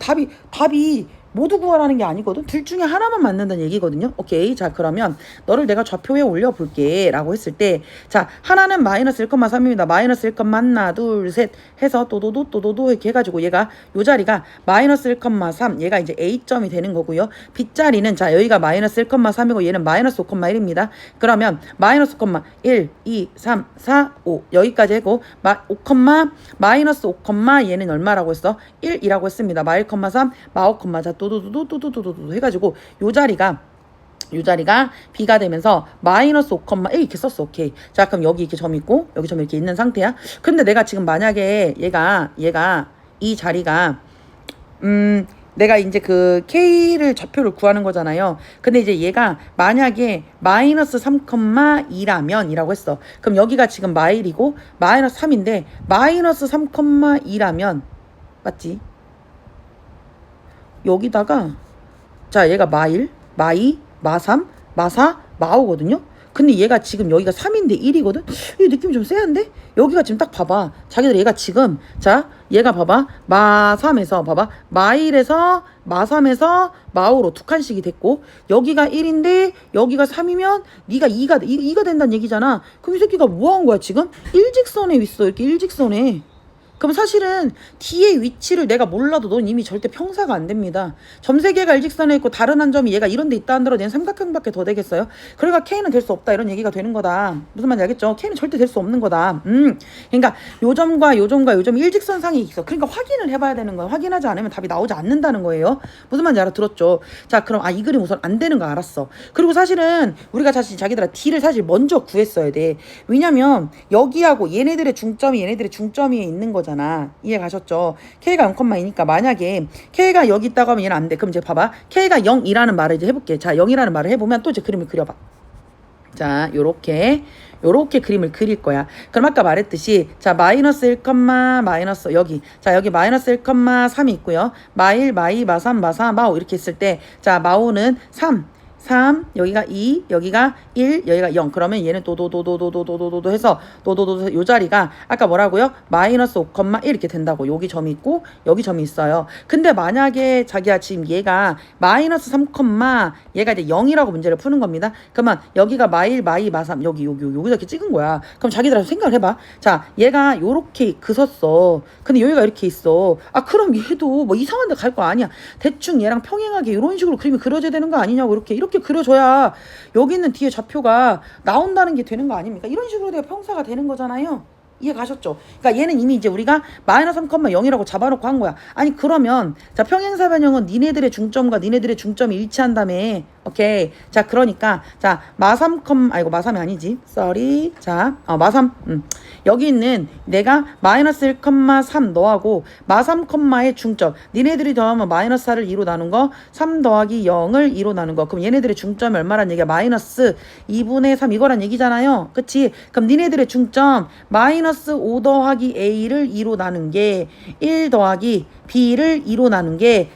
답이 모두 구하라는 게 아니거든. 둘 중에 하나만 맞는다는 얘기거든요. 오케이. 자 그러면 너를 내가 좌표에 올려볼게 라고 했을 때 자 하나는 마이너스 1,3입니다. 마이너스 1, 하나 둘 셋 해서 또도도 이렇게 해가지고 얘가 요 자리가 마이너스 1,3 얘가 이제 A점이 되는 거고요. B자리는 자 여기가 마이너스 1,3이고 얘는 마이너스 5,1입니다. 그러면 마이너스 1, 2, 3, 4, 5 여기까지 하고 마이너스 5, 얘는 얼마라고 했어? 1이라고 했습니다. 마 1,3 마 5, 자 또도도 해가지고 요 자리가 B가 되면서 마이너스 5,1 이렇게 썼어. 오케이. 자 그럼 여기 이렇게 점 있고 여기 점 이렇게 있는 상태야. 근데 내가 지금 만약에 얘가 이 자리가 내가 이제 그 K를 좌표를 구하는 거잖아요. 근데 이제 얘가 만약에 마이너스 3,2라면 이라고 했어. 그럼 여기가 지금 마일이고 마이너스 3인데 마이너스 3,2라면 맞지? 여기다가 자 얘가 마일, 마이, 마3, 마4, 마5거든요. 근데 얘가 지금 여기가 3인데 1이거든? 이 느낌이 좀 쎄한데? 여기가 지금 딱 봐봐. 자기들 얘가 지금 자 얘가 봐봐. 마3에서 봐봐. 마일에서 마3에서 마5로 두 칸씩이 됐고 여기가 1인데 여기가 3이면 네가 2가 된다는 얘기잖아. 그럼 이 새끼가 뭐 한 거야 지금? 일직선에 있어. 이렇게 일직선에. 그럼 사실은 D의 위치를 내가 몰라도 넌 이미 절대 평사가 안 됩니다. 점 세 개가 일직선에 있고 다른 한 점이 얘가 이런 데 있다 한다고 얘는 삼각형밖에 더 되겠어요? 그러니까 K는 될 수 없다 이런 얘기가 되는 거다. 무슨 말인지 알겠죠? K는 절대 될 수 없는 거다. 그러니까 요 점과 요 점이 일직선상에 있어. 그러니까 확인을 해봐야 되는 거야. 확인하지 않으면 답이 나오지 않는다는 거예요. 무슨 말인지 알아들었죠? 자 그럼 이 그림 우선 안 되는 거 알았어. 그리고 사실은 우리가 사실 자기들아 D를 사실 먼저 구했어야 돼. 왜냐면 여기하고 얘네들의 중점이 있는 거잖아. 이해 가셨죠? K가 0,2니까 만약에 K가 여기 있다고 하면 얘는 안 돼. 그럼 이제 봐봐. K가 0이라는 말을 이제 해볼게. 자 0이라는 말을 해보면 또 이제 그림을 그려봐. 자 요렇게 그림을 그릴 거야. 그럼 아까 말했듯이 자 마이너스 1, 마이너스 여기 자 여기 마이너스 1,3이 있고요. 마1, 마2, 마3, 마4, 마5 이렇게 있을 때 자 마5는 3 여기가 2 여기가 1 여기가 0 그러면 얘는 도도도도도도도도 해서 도도도도 요 자리가 아까 뭐라고요? 마이너스 5,1 이렇게 된다고. 여기 점이 있고 여기 점이 있어요. 근데 만약에 자기가 지금 얘가 마이너스 3, 얘가 이제 0이라고 문제를 푸는 겁니다. 그러면 여기가 마1 마2 마3 여기서 이렇게 찍은 거야. 그럼 자기들 생각을 해봐. 자 얘가 요렇게 그섰어. 근데 여기가 이렇게 있어. 아 그럼 얘도 뭐 이상한 데 갈 거 아니야. 대충 얘랑 평행하게 이런 식으로 그림이 그려져야 되는 거 아니냐고 이렇게 이렇게 그려줘야 여기 있는 뒤에 좌표가 나온다는 게 되는 거 아닙니까? 이런 식으로 돼야 평사가 되는 거잖아요. 이해 가셨죠? 그러니까 얘는 이미 이제 우리가 마이너스 3,0이라고 잡아놓고 한 거야. 아니 그러면 자 평행사 변형은 니네들의 중점과 니네들의 중점이 일치한 다음에 오케이. 자 그러니까 자 마3, 아이고 마3이 아니지. 쏘리. 자 마3 여기 있는 내가 마이너스 1,3 너하고 마3,의 중점 니네들이 더하면 마이너스 4를 2로 나눈 거 3 더하기 0을 2로 나눈 거 그럼 얘네들의 중점이 얼마란 얘기야? 마이너스 2분의 3 이거란 얘기잖아요. 그치? 그럼 니네들의 중점 마이너스 5 더하기 A를 2로 나눈 게 1 더하기 B를 2로 나눈 게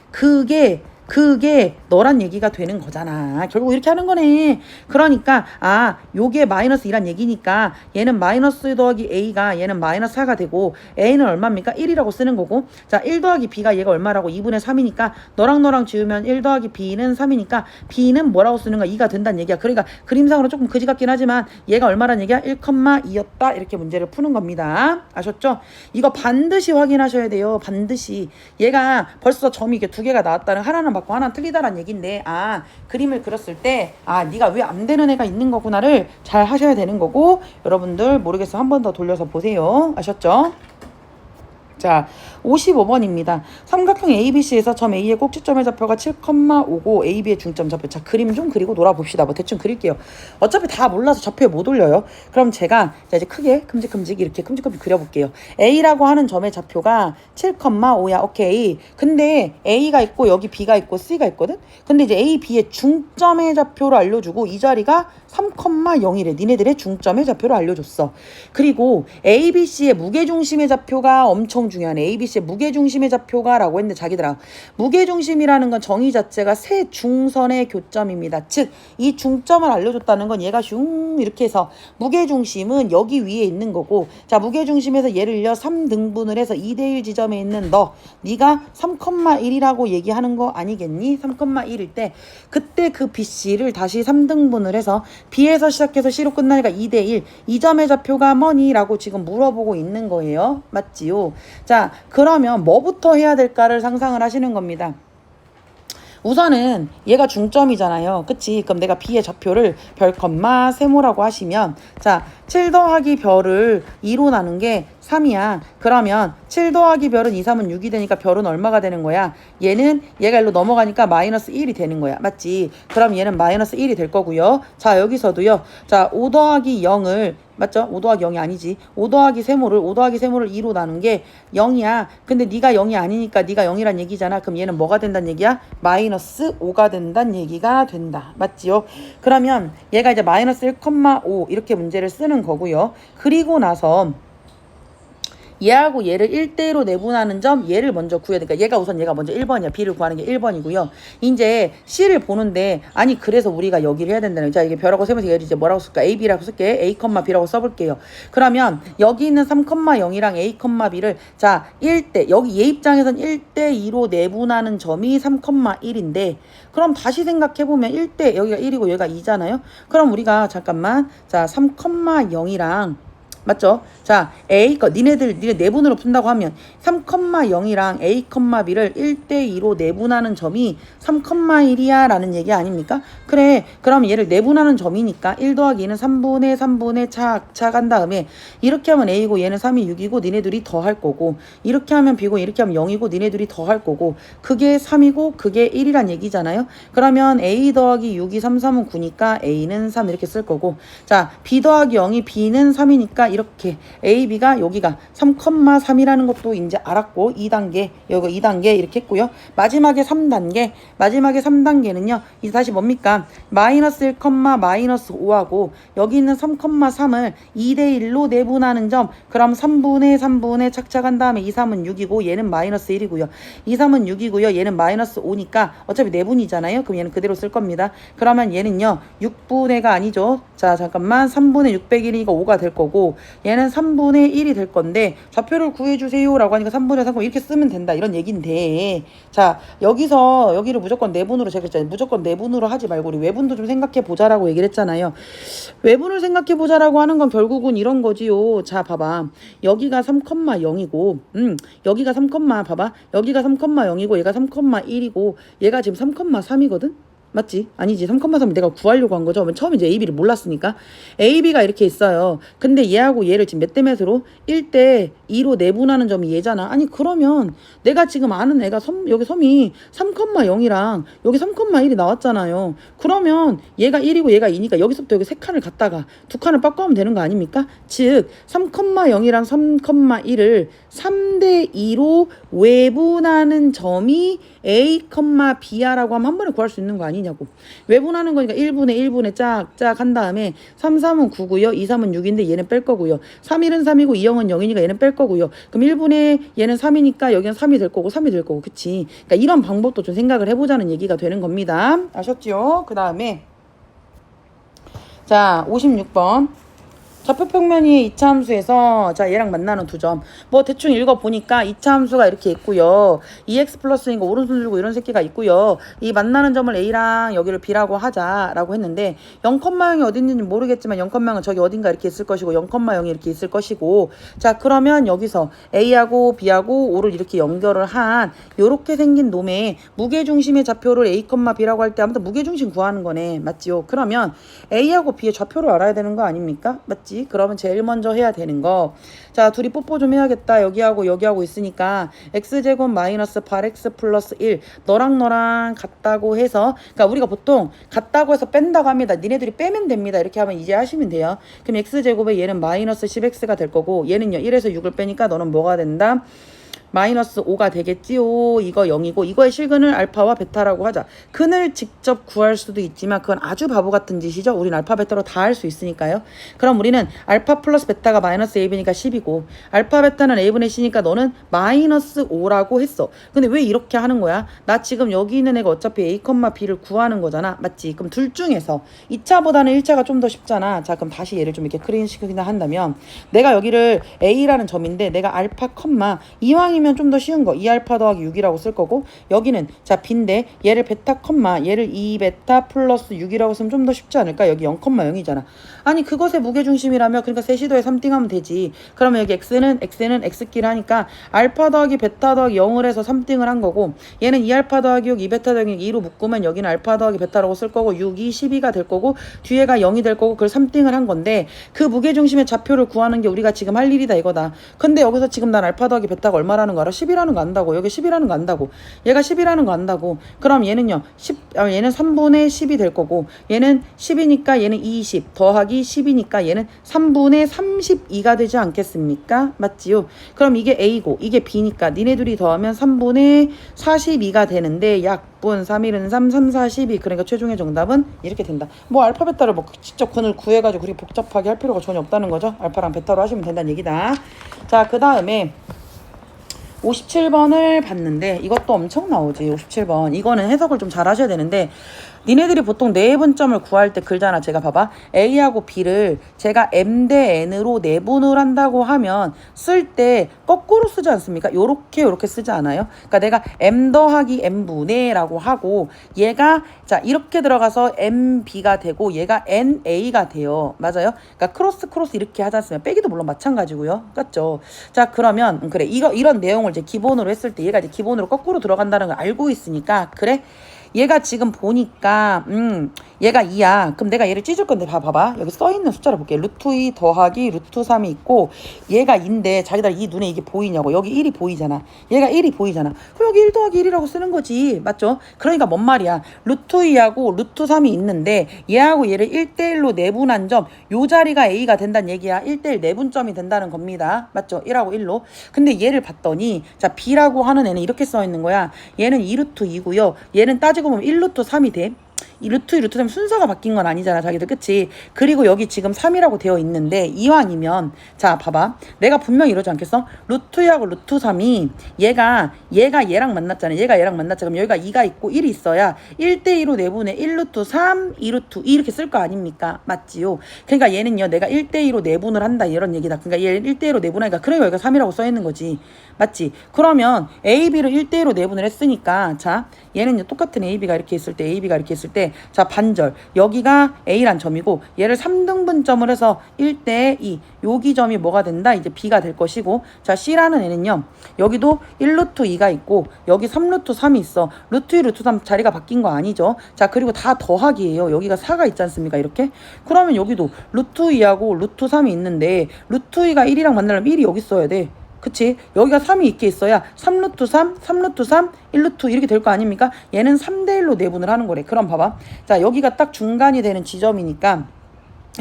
그게 너란 얘기가 되는 거잖아. 결국 이렇게 하는 거네. 그러니까 요게 마이너스 2란 얘기니까 얘는 마이너스 더하기 A가 얘는 마이너스 4가 되고 A는 얼마입니까? 1이라고 쓰는 거고 자 1 더하기 B가 얘가 얼마라고? 2분의 3이니까 너랑 지우면 1 더하기 B는 3이니까 B는 뭐라고 쓰는 거야? 2가 된다는 얘기야. 그러니까 그림상으로 조금 그지 같긴 하지만 얘가 얼마란 얘기야? 1,2였다 이렇게 문제를 푸는 겁니다. 아셨죠? 이거 반드시 확인하셔야 돼요. 반드시. 얘가 벌써 점이 이게 두 개가 나왔다는 하나는 받고 하나는 틀리다란 얘기인데 그림을 그렸을 때 네가 왜 안 되는 애가 있는 거구나를 잘 하셔야 되는 거고 여러분들 모르겠어 한 번 더 돌려서 보세요. 아셨죠? 자 55번입니다. 삼각형 ABC에서 점 A의 꼭지점의 좌표가 7,5고 AB의 중점 좌표. 자 그림 좀 그리고 놀아봅시다. 뭐 대충 그릴게요. 어차피 다 몰라서 좌표에 못 올려요. 그럼 제가 이제 크게 큼직큼직 이렇게 큼직큼직 그려볼게요. A라고 하는 점의 좌표가 7,5야. 오케이. 근데 A가 있고 여기 B가 있고 C가 있거든. 근데 이제 A, B의 중점의 좌표를 알려주고 이 자리가 3,0이래. 니네들의 중점의 좌표를 알려줬어. 그리고 A, B, C의 무게중심의 좌표가 엄청 중요하네. A, B, C의 무게중심의 좌표가 라고 했는데 자기들아 무게중심이라는 건 정의 자체가 세 중선의 교점입니다. 즉 이 중점을 알려줬다는 건 얘가 슝 이렇게 해서 무게중심은 여기 위에 있는 거고 자 무게중심에서 예를 들어 3등분을 해서 2대1 지점에 있는 네가 3,1이라고 얘기하는 거 아니겠니? 3,1일 때 그때 그 BC를 다시 3등분을 해서 B에서 시작해서 C로 끝나니까 2대1 이 점의 좌표가 뭐니? 라고 지금 물어보고 있는 거예요. 맞지요? 자 그러면 뭐부터 해야 될까를 상상을 하시는 겁니다. 우선은 얘가 중점이잖아요. 그치? 그럼 내가 B의 좌표를 별, 세모라고 하시면 자 7 더하기 별을 2로 나눈 게 3이야. 그러면 7 더하기 별은 2, 3은 6이 되니까 별은 얼마가 되는 거야? 얘가 일로 넘어가니까 마이너스 1이 되는 거야. 맞지? 그럼 얘는 마이너스 1이 될 거고요. 자 여기서도요. 자 5 더하기 0을 맞죠? 5 더하기 0이 아니지. 5 더하기 세모를 2로 나눈 게 0이야. 근데 네가 0이 아니니까 네가 0이란 얘기잖아. 그럼 얘는 뭐가 된다는 얘기야? 마이너스 5가 된다는 얘기가 된다. 맞지요? 그러면 얘가 이제 마이너스 1,5 이렇게 문제를 쓰는 거고요. 그리고 나서 얘하고 얘를 1대1로 내분하는 점 얘를 먼저 구해야 되니까 얘가 먼저 1번이야. B를 구하는 게 1번이고요. 이제 C를 보는데 그래서 우리가 여기를 해야 된다는 자 이게 별하고 세면서 얘를 이제 뭐라고 쓸까? A, B라고 쓸게. A, B라고 써볼게요. 그러면 여기 있는 3,0이랑 A, B를 자 1대 여기 얘 입장에선 1대2로 내분하는 점이 3,1인데 그럼 다시 생각해보면 1대 여기가 1이고 얘가 2잖아요. 그럼 우리가 잠깐만 자 3,0이랑 맞죠? 자, 니네 내분으로 푼다고 하면 3,0이랑 A, B를 1대2로 내분하는 점이 3,1이야 라는 얘기 아닙니까? 그래, 그럼 얘를 내분하는 점이니까 1 더하기 2는 3분의 착 한 다음에 이렇게 하면 A고 얘는 3이 6이고 니네 둘이 더 할 거고 이렇게 하면 B고 이렇게 하면 0이고 니네 둘이 더 할 거고 그게 3이고 그게 1이란 얘기잖아요? 그러면 A 더하기 6이 3은 9니까 A는 3 이렇게 쓸 거고 자, B 더하기 0이 B는 3이니까 이렇게 A, B가 여기가 3,3이라는 것도 이제 알았고 2단계 여기 2단계 이렇게 했고요. 마지막에 3단계는요. 이제 다시 뭡니까? 마이너스 1, 마이너스 5하고 여기 있는 3,3을 2대1로 내분하는 점 그럼 3분의 착착한 다음에 2, 3은 6이고 얘는 마이너스 1이고요. 2, 3은 6이고요. 얘는 마이너스 5니까 어차피 내분이잖아요. 그럼 얘는 그대로 쓸 겁니다. 그러면 얘는요. 6분의가 아니죠. 자 잠깐만 3분의 600일이니까 5가 될 거고 얘는 3분의 1이 될 건데 좌표를 구해주세요 라고 하니까 3분의 3 이렇게 쓰면 된다 이런 얘기인데 자 여기를 무조건 내분으로 제가 했잖아요. 무조건 내분으로 하지 말고 우리 외분도 좀 생각해 보자라고 얘기를 했잖아요. 외분을 생각해 보자라고 하는 건 결국은 이런 거지요. 자 봐봐 여기가 3,0이고 여기가 3, 봐봐 여기가 3,0이고 얘가 3,1이고 얘가 지금 3,3이거든. 맞지? 아니지. 3,3을 내가 구하려고 한 거죠. 처음에 이제 A, B를 몰랐으니까. A, B가 이렇게 있어요. 근데 얘하고 얘를 지금 몇 대 몇으로? 1대 2로 내분하는 점이 얘잖아. 아니 그러면 내가 지금 아는 애가 여기 섬이 3,0이랑 여기 3,1이 나왔잖아요. 그러면 얘가 1이고 얘가 2니까 여기서부터 여기 3칸을 갖다가 2칸을 바꿔하면 되는 거 아닙니까? 즉 3,0이랑 3,1을 3대 2로 외분하는 점이 A, B야라고 하면 한 번에 구할 수 있는 거 아니냐고. 외분하는 거니까 1분의 1분의 짝짝 한 다음에 3, 3은 9고요. 2, 3은 6인데 얘는 뺄 거고요. 3, 1은 3이고 2, 0은 0이니까 얘는 뺄 거고요. 그럼 1분의 얘는 3이니까 여기는 3이 될 거고 3이 될 거고. 그치? 그러니까 이런 방법도 좀 생각을 해보자는 얘기가 되는 겁니다. 아셨죠? 그 다음에 자 56번 좌표평면이 이차함수에서 자 얘랑 만나는 두 점 뭐 대충 읽어보니까 이차함수가 이렇게 있고요. 2x 플러스인 거 오른손 들고 이런 새끼가 있고요. 이 만나는 점을 A랑 여기를 B라고 하자라고 했는데 0,0이 어디 있는지 모르겠지만 0,0은 저기 어딘가 이렇게 있을 것이고 0,0이 이렇게 있을 것이고 자 그러면 여기서 A하고 B하고 O를 이렇게 연결을 한 요렇게 생긴 놈의 무게중심의 좌표를 A, B라고 할 때 아무튼 무게중심 구하는 거네. 맞지요? 그러면 A하고 B의 좌표를 알아야 되는 거 아닙니까? 맞지? 그러면 제일 먼저 해야 되는 거. 자, 둘이 뽀뽀 좀 해야겠다. 여기하고 있으니까 x제곱 마이너스 8x 플러스 1 너랑 같다고 해서 그러니까 우리가 보통 같다고 해서 뺀다고 합니다. 니네들이 빼면 됩니다. 이렇게 하면 이제 하시면 돼요. 그럼 x제곱에 얘는 마이너스 10x가 될 거고 얘는요 1에서 6을 빼니까 너는 뭐가 된다? 마이너스 5가 되겠지요. 이거 0이고 이거의 실근을 알파와 베타라고 하자. 근을 직접 구할 수도 있지만 그건 아주 바보 같은 짓이죠. 우린 알파 베타로 다 할 수 있으니까요. 그럼 우리는 알파 플러스 베타가 마이너스 AB니까 10이고 알파 베타는 A분의 C니까 너는 마이너스 5라고 했어. 근데 왜 이렇게 하는 거야? 나 지금 여기 있는 애가 어차피 A, B를 구하는 거잖아. 맞지? 그럼 둘 중에서 2차보다는 1차가 좀 더 쉽잖아. 자 그럼 다시 얘를 좀 이렇게 클린시키나 한다면 내가 여기를 A라는 점인데 내가 알파, 이왕이면 좀 더 쉬운 거 2알파 더하기 6이라고 쓸 거고 여기는 자 B인데 얘를 베타, 얘를 2베타 플러스 6이라고 쓰면 좀 더 쉽지 않을까? 여기 0,0이잖아. 아니 그것의 무게중심이라며 그러니까 세시도에 3띵하면 되지. 그러면 여기 X는 X끼리 하니까 알파 더하기 베타 더하기 0을 해서 3띵을 한 거고 얘는 2알파 더하기 6, 2베타 더하기 2로 묶으면 여기는 알파 더하기 베타라고 쓸 거고 6이 12가 될 거고 뒤에가 0이 될 거고 그걸 3띵을 한 건데 그 무게중심의 좌표를 구하는 게 우리가 지금 할 일이다 이거다. 근데 여기서 지금 난 알파 더하기 베타가 얼마라는 거 알아? 10이라는 거 안다고. 여기 10이라는 거 안다고. 얘가 10이라는 거 안다고. 그럼 얘는요. 얘는 3분의 10이 될 거고 얘는 10이니까 얘는 20 더하기 10이니까 얘는 3분의 32가 되지 않겠습니까? 맞지요? 그럼 이게 A고 이게 B니까 니네들이 더하면 3분의 42가 되는데 약분 3일은 3, 3, 4, 12 그러니까 최종의 정답은 이렇게 된다. 뭐 알파 베타를 뭐 직접 근을 구해가지고 그렇게 복잡하게 할 필요가 전혀 없다는 거죠. 알파랑 베타로 하시면 된다는 얘기다. 자 그 다음에 57번을 봤는데 이것도 엄청 나오지. 57번 이거는 해석을 좀 잘 하셔야 되는데 니네들이 보통 내분점을 구할 때 글잖아. 제가 봐봐 A하고 B를 제가 M 대 N으로 내분을 한다고 하면 쓸 때 거꾸로 쓰지 않습니까? 요렇게 쓰지 않아요? 그러니까 내가 M 더하기 M분의 라고 하고 얘가 자 이렇게 들어가서 MB가 되고 얘가 NA가 돼요. 맞아요? 그러니까 크로스 이렇게 하지 않습니까? 빼기도 물론 마찬가지고요. 맞죠? 자 그러면 그래 이런 내용을 이제 기본으로 했을 때 얘가 이제 기본으로 거꾸로 들어간다는 걸 알고 있으니까 그래 얘가 지금 보니까 얘가 2야. 그럼 내가 얘를 찢을 건데 봐봐. 여기 써있는 숫자를 볼게. 루트 2 더하기 루트 3이 있고 얘가 2인데 자기들 이 눈에 이게 보이냐고. 여기 1이 보이잖아. 얘가 1이 보이잖아. 그럼 여기 1 더하기 1이라고 쓰는 거지. 맞죠? 그러니까 뭔 말이야. 루트 2하고 루트 3이 있는데 얘하고 얘를 1대1로 내분한 점 요 자리가 A가 된다는 얘기야. 1대1 내분점이 된다는 겁니다. 맞죠? 1하고 1로. 근데 얘를 봤더니 자 B라고 하는 애는 이렇게 써있는 거야. 얘는 2루트 2고요. 얘는 따지고 보면 1루트 3이 돼. 이 루트 3 순서가 바뀐 건 아니잖아 자기들. 그치? 그리고 여기 지금 3이라고 되어 있는데 이왕이면 자 봐봐 내가 분명히 이러지 않겠어? 루트 2하고 루트 3이 얘가 얘랑 만났잖아. 얘가 얘랑 만났잖아. 그럼 여기가 2가 있고 1이 있어야 1대2로 내분해 1루트 3 2루트 2 이렇게 쓸 거 아닙니까? 맞지요? 그러니까 얘는요 내가 1대2로 내분을 한다 이런 얘기다. 그러니까 얘를 1대2로 내분하니까 그래 여기가 3이라고 써있는 거지. 맞지? 그러면 A, B를 1대1로 내분을 했으니까 자 얘는요 똑같은 A, B가 이렇게 있을 때 있는데 자 반절 여기가 A란 점이고 얘를 3등분점을 해서 1대 2 여기 점이 뭐가 된다? 이제 B가 될 것이고 자 C라는 애는요 여기도 1루트 2가 있고 여기 3루트 3이 있어. 루트 2 루트 3 자리가 바뀐 거 아니죠. 자 그리고 다 더하기예요. 여기가 4가 있지 않습니까? 이렇게 그러면 여기도 루트 2하고 루트 3이 있는데 루트 2가 1이랑 만나려면 1이 여기 있어야 돼. 그치? 여기가 3이 있게 있어야 3루트 3, 3루트 3, 1루트 이렇게 될 거 아닙니까? 얘는 3대1로 내분을 하는 거래. 그럼 봐봐. 자 여기가 딱 중간이 되는 지점이니까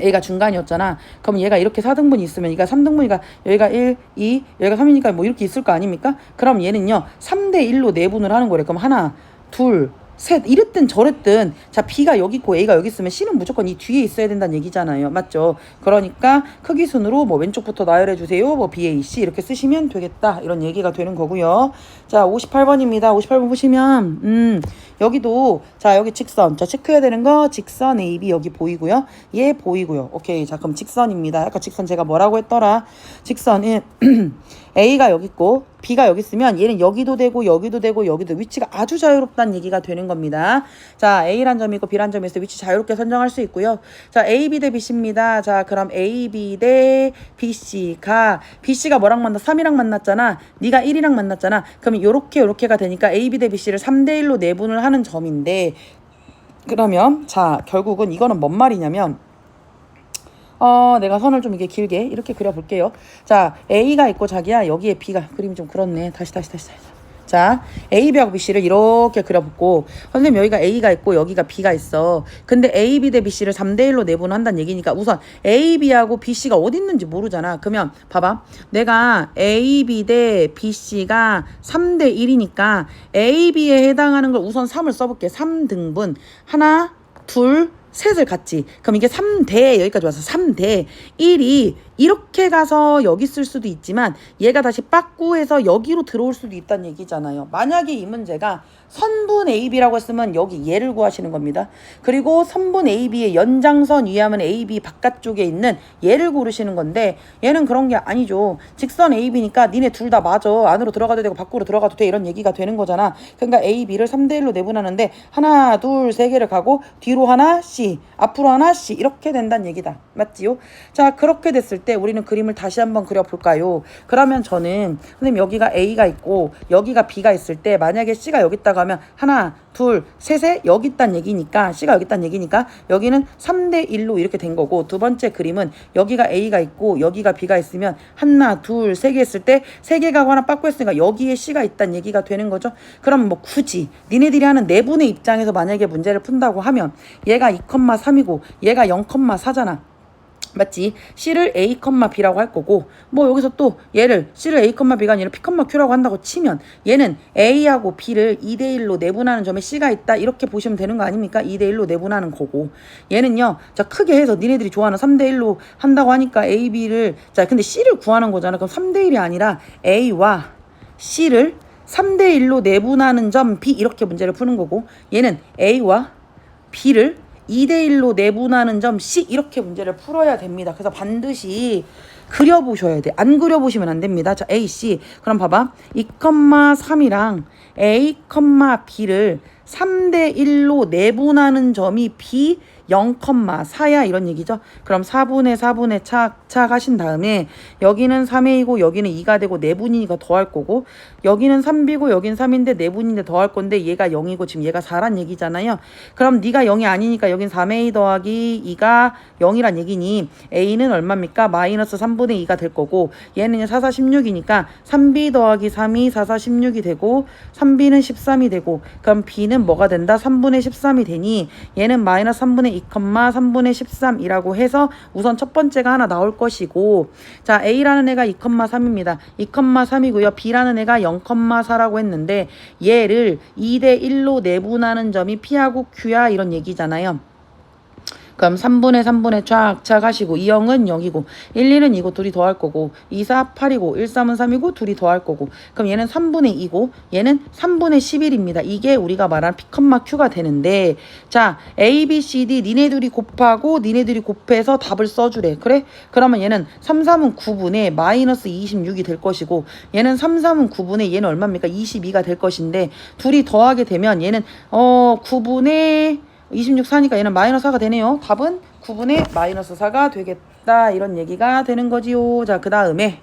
얘가 중간이었잖아. 그럼 얘가 이렇게 4등분이 있으면 얘가 3등분이니까 여기가 1, 2, 여기가 3이니까 뭐 이렇게 있을 거 아닙니까? 그럼 얘는요 3대1로 내분을 하는 거래. 그럼 하나, 둘, 셋 이랬든 저랬든 자 B가 여기 있고 A가 여기 있으면 C는 무조건 이 뒤에 있어야 된다는 얘기잖아요. 맞죠? 그러니까 크기 순으로 뭐 왼쪽부터 나열해 주세요. 뭐 BAC 이렇게 쓰시면 되겠다. 이런 얘기가 되는 거고요. 자 58번입니다. 58번 보시면 여기도 자 여기 직선 자 체크해야 되는 거 직선 AB 여기 보이고요. 얘 보이고요. 오케이 자 그럼 직선입니다. 아까 직선 제가 뭐라고 했더라? 직선이 A가 여기 있고 B가 여기 있으면 얘는 여기도 되고 여기도 되고 여기도 위치가 아주 자유롭다는 얘기가 되는 겁니다. 자 A란 점이 있고 B란 점이 있어서 위치 자유롭게 선정할 수 있고요. 자 AB 대 BC입니다. 자 그럼 AB 대 BC가 뭐랑 만나? 3이랑 만났잖아. 네가 1이랑 만났잖아. 그럼 요렇게가 되니까 AB 대 BC를 3대1로 내분을 하는 점인데 그러면 자 결국은 이거는 뭔 말이냐면 내가 선을 좀 이게 길게 이렇게 그려볼게요. 자, A가 있고 자기야 여기에 B가 그림이 좀 그렇네. 다시. 자, A, B하고 B, C를 이렇게 그려보고 선생님 여기가 A가 있고 여기가 B가 있어. 근데 A, B 대 B, C를 3대1로 내분한다는 얘기니까 우선 A, B하고 B, C가 어디 있는지 모르잖아. 그러면 봐봐. 내가 A, B 대 B, C가 3대1이니까 A, B에 해당하는 걸 우선 3을 써볼게. 3등분. 하나, 둘, 셋을 같이. 그럼 이게 3대 여기까지 와서 3대 1이 이렇게 가서 여기 쓸 수도 있지만 얘가 다시 빠꾸해서 여기로 들어올 수도 있다는 얘기잖아요. 만약에 이 문제가 선분 AB라고 했으면 여기 얘를 구하시는 겁니다. 그리고 선분 AB의 연장선 위하면 AB 바깥쪽에 있는 얘를 고르시는 건데 얘는 그런 게 아니죠. 직선 AB니까 니네 둘 다 맞아. 안으로 들어가도 되고 밖으로 들어가도 돼. 이런 얘기가 되는 거잖아. 그러니까 AB를 3대1로 내분하는데 하나, 둘, 세 개를 가고 뒤로 하나, C, 앞으로 하나, C 이렇게 된다는 얘기다. 맞지요? 자 그렇게 됐을 때 우리는 그림을 다시 한번 그려볼까요? 그러면 저는 선생님 여기가 A가 있고 여기가 B가 있을 때 만약에 C가 여기 있다고 하면 하나 둘 셋에 여기 있다는 얘기니까 C가 여기 있다는 얘기니까 여기는 3대1로 이렇게 된 거고 두 번째 그림은 여기가 A가 있고 여기가 B가 있으면 하나 둘 세 개 했을 때 세 개가 하나 빠꾸 했으니까 여기에 C가 있다는 얘기가 되는 거죠. 그럼 뭐 굳이 니네들이 하는 내분의 입장에서 만약에 문제를 푼다고 하면 얘가 2,3이고 얘가 0,4잖아. 맞지? C를 A, B라고 할 거고 뭐 여기서 또 얘를 C를 A, B가 아니라 P, Q라고 한다고 치면 얘는 A하고 B를 2대1로 내분하는 점에 C가 있다 이렇게 보시면 되는 거 아닙니까? 2대1로 내분하는 거고 얘는요 자 크게 해서 니네들이 좋아하는 3대1로 한다고 하니까 A, B를 자 근데 C를 구하는 거잖아. 그럼 3대1이 아니라 A와 C를 3대1로 내분하는 점 B 이렇게 문제를 푸는 거고 얘는 A와 B를 2대1로 내분하는 점 C 이렇게 문제를 풀어야 됩니다. 그래서 반드시 그려보셔야 돼. 안 그려보시면 안 됩니다. 자 A, C 그럼 봐봐 2,3이랑 A, B를 3대1로 내분하는 점이 B 0,4야 이런 얘기죠. 그럼 4분의 착 하신 다음에 여기는 3A고 여기는 2가 되고 내분이니까 더할 거고 여기는 3B고 여기는 3인데 내분인데 더할 건데 얘가 0이고 지금 얘가 4란 얘기잖아요. 그럼 네가 0이 아니니까 여긴 3A 더하기 2가 0이란 얘기니 A는 얼마입니까? 마이너스 3분의 2가 될 거고 얘는 4, 4, 16이니까 3B 더하기 3이 4, 4, 16이 되고 3B는 13이 되고 그럼 B는 뭐가 된다? 3분의 13이 되니 얘는 마이너스 3분의 2, 3분의 13이라고 해서 우선 첫 번째가 하나 나올 것이고 자 A라는 애가 2,3입니다. 2,3이고요. B라는 애가 0,4라고 했는데 얘를 2대1로 내분하는 점이 P하고 Q야 이런 얘기잖아요. 그럼 3분의 쫙 하시고 2,0은 0이고 1, 1은 2고 둘이 더할 거고 2, 4, 8이고 1, 3은 3이고 둘이 더할 거고 그럼 얘는 3분의 2고 얘는 3분의 11입니다. 이게 우리가 말한 P, Q가 되는데 자 A, B, C, D 니네 둘이 곱하고 니네 둘이 곱해서 답을 써주래. 그래? 그러면 얘는 3, 3은 9분의 마이너스 26이 될 것이고 얘는 3, 3은 9분의 얘는 얼마입니까? 22가 될 것인데 둘이 더하게 되면 얘는 9분의 26 4니까 얘는 마이너스 4가 되네요. 답은 9분의 마이너스 4가 되겠다. 이런 얘기가 되는 거지요. 자, 그 다음에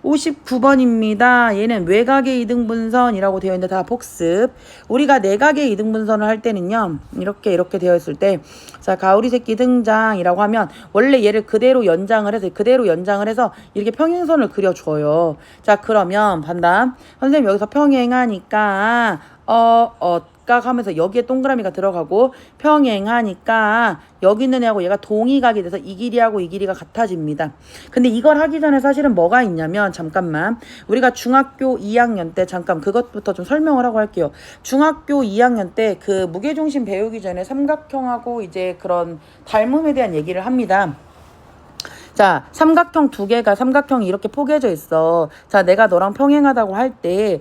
59번입니다. 얘는 외곽의 이등분선이라고 되어 있는데 다 복습. 우리가 내각의 이등분선을 할 때는요. 이렇게 되어 있을 때 자, 가오리 새끼 등장이라고 하면 원래 얘를 그대로 연장을 해서 이렇게 평행선을 그려줘요. 자, 그러면 반담. 선생님 여기서 평행하니까 각 하면서 여기에 동그라미가 들어가고 평행하니까 여기 있는 애하고 얘가 동의각이 돼서 이 길이하고 이 길이가 같아집니다. 근데 이걸 하기 전에 사실은 뭐가 있냐면 잠깐만 우리가 중학교 2학년 때 잠깐 그것부터 좀 설명을 하고 할게요. 중학교 2학년 때 그 무게중심 배우기 전에 삼각형하고 이제 그런 닮음에 대한 얘기를 합니다. 자, 삼각형 두 개가 삼각형이 이렇게 포개져 있어. 자, 내가 너랑 평행하다고 할 때,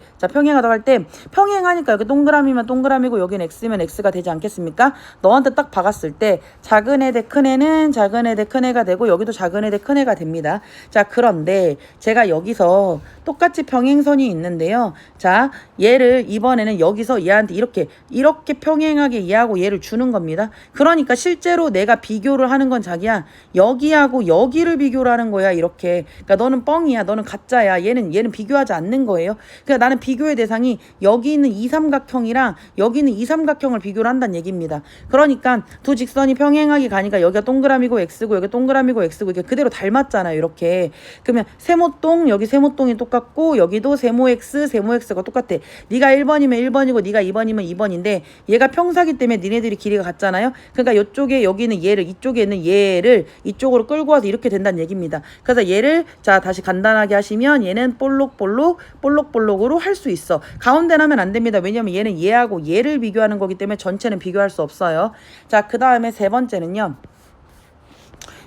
평행하니까 여기 동그라미면 동그라미고 여기는 x면 x가 되지 않겠습니까? 너한테 딱 박았을 때 작은 애 대 큰 애는 작은 애 대 큰 애가 되고 여기도 작은 애 대 큰 애가 됩니다. 자, 그런데 제가 여기서 똑같이 평행선이 있는데요. 자, 얘를 이번에는 여기서 얘한테 이렇게 평행하게 얘하고 얘를 주는 겁니다. 그러니까 실제로 내가 비교를 하는 건 자기야. 여기하고 여기를 비교를 하는 거야. 이렇게. 그러니까 너는 뻥이야. 너는 가짜야. 얘는 비교하지 않는 거예요. 그러니까 나는 비교의 대상이 여기 있는 이 삼각형이랑 여기 있는 이 삼각형을 비교를 한다는 얘기입니다. 그러니까 두 직선이 평행하게 가니까 여기가 동그라미고 x고 여기 동그라미고 x고 이게 그대로 닮았잖아요. 이렇게. 그러면 세모똥 여기 세모똥이 똑같고 여기도 세모 x가 똑같아. 네가 1번이면 1번이고 네가 2번이면 2번인데 얘가 평사기 때문에 니네들이 길이가 같잖아요. 그러니까 이쪽에 여기 있는 얘를 이쪽에 있는 얘를 이쪽으로 끌고 와서 이렇게 된다는 얘기입니다. 그래서 얘를 자 다시 간단하게 하시면 얘는 볼록볼록으로 할 수 있어. 가운데 나면 안 됩니다. 왜냐면 얘는 얘하고 얘를 비교하는 거기 때문에 전체는 비교할 수 없어요. 자, 그 다음에 세 번째는요.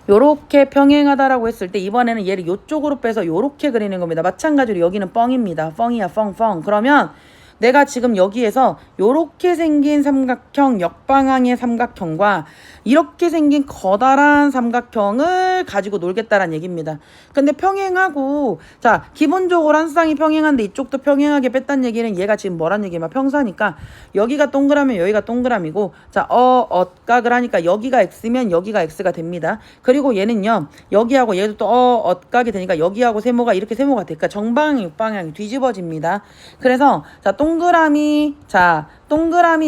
요렇게 평행하다라고 했을 때 이번에는 얘를 요쪽으로 빼서 요렇게 그리는 겁니다. 마찬가지로 여기는 뻥입니다. 뻥이야, 뻥. 그러면 내가 지금 여기에서 요렇게 생긴 삼각형, 역방향의 삼각형과 이렇게 생긴 커다란 삼각형을 가지고 놀겠다라는 얘기입니다. 근데 평행하고 자 기본적으로 한 쌍이 평행한데 이쪽도 평행하게 뺐다는 얘기는 얘가 지금 뭐란 얘기냐 평사니까 여기가 동그라미면 여기가 동그라미고 자 엇각을 하니까 여기가 x면 여기가 x가 됩니다. 그리고 얘는요 여기하고 얘도 또 엇각이 되니까 여기하고 세모가 이렇게 세모가 되니까 정방향 육방향이 뒤집어집니다. 그래서 자 동그라미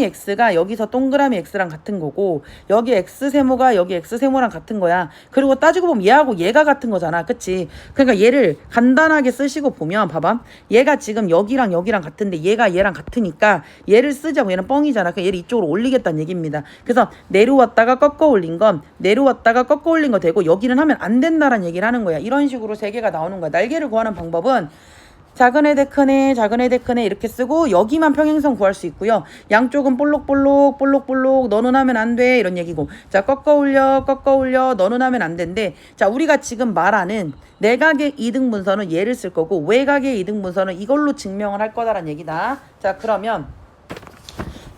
x가 여기서 동그라미 x랑 같은 거고 여기 x 세모가 여기 x 세모랑 같은 거야. 그리고 따지고 보면 얘하고 얘가 같은 거잖아. 그치? 그러니까 얘를 간단하게 쓰시고 보면 봐봐. 얘가 지금 여기랑 같은데 얘가 얘랑 같으니까 얘를 쓰자고 얘는 뻥이잖아. 그러니까 얘를 이쪽으로 올리겠다는 얘기입니다. 그래서 내려왔다가 꺾어 올린 거 되고 여기는 하면 안 된다라는 얘기를 하는 거야. 이런 식으로 세 개가 나오는 거야. 날개를 구하는 방법은 작은 애 대 큰 애 이렇게 쓰고 여기만 평행선 구할 수 있고요. 양쪽은 볼록 너는 하면 안 돼 이런 얘기고 자 꺾어 올려 너는 하면 안 된대. 자 우리가 지금 말하는 내각의 이등분선은 얘를 쓸 거고 외각의 이등분선은 이걸로 증명을 할 거다라는 얘기다. 자 그러면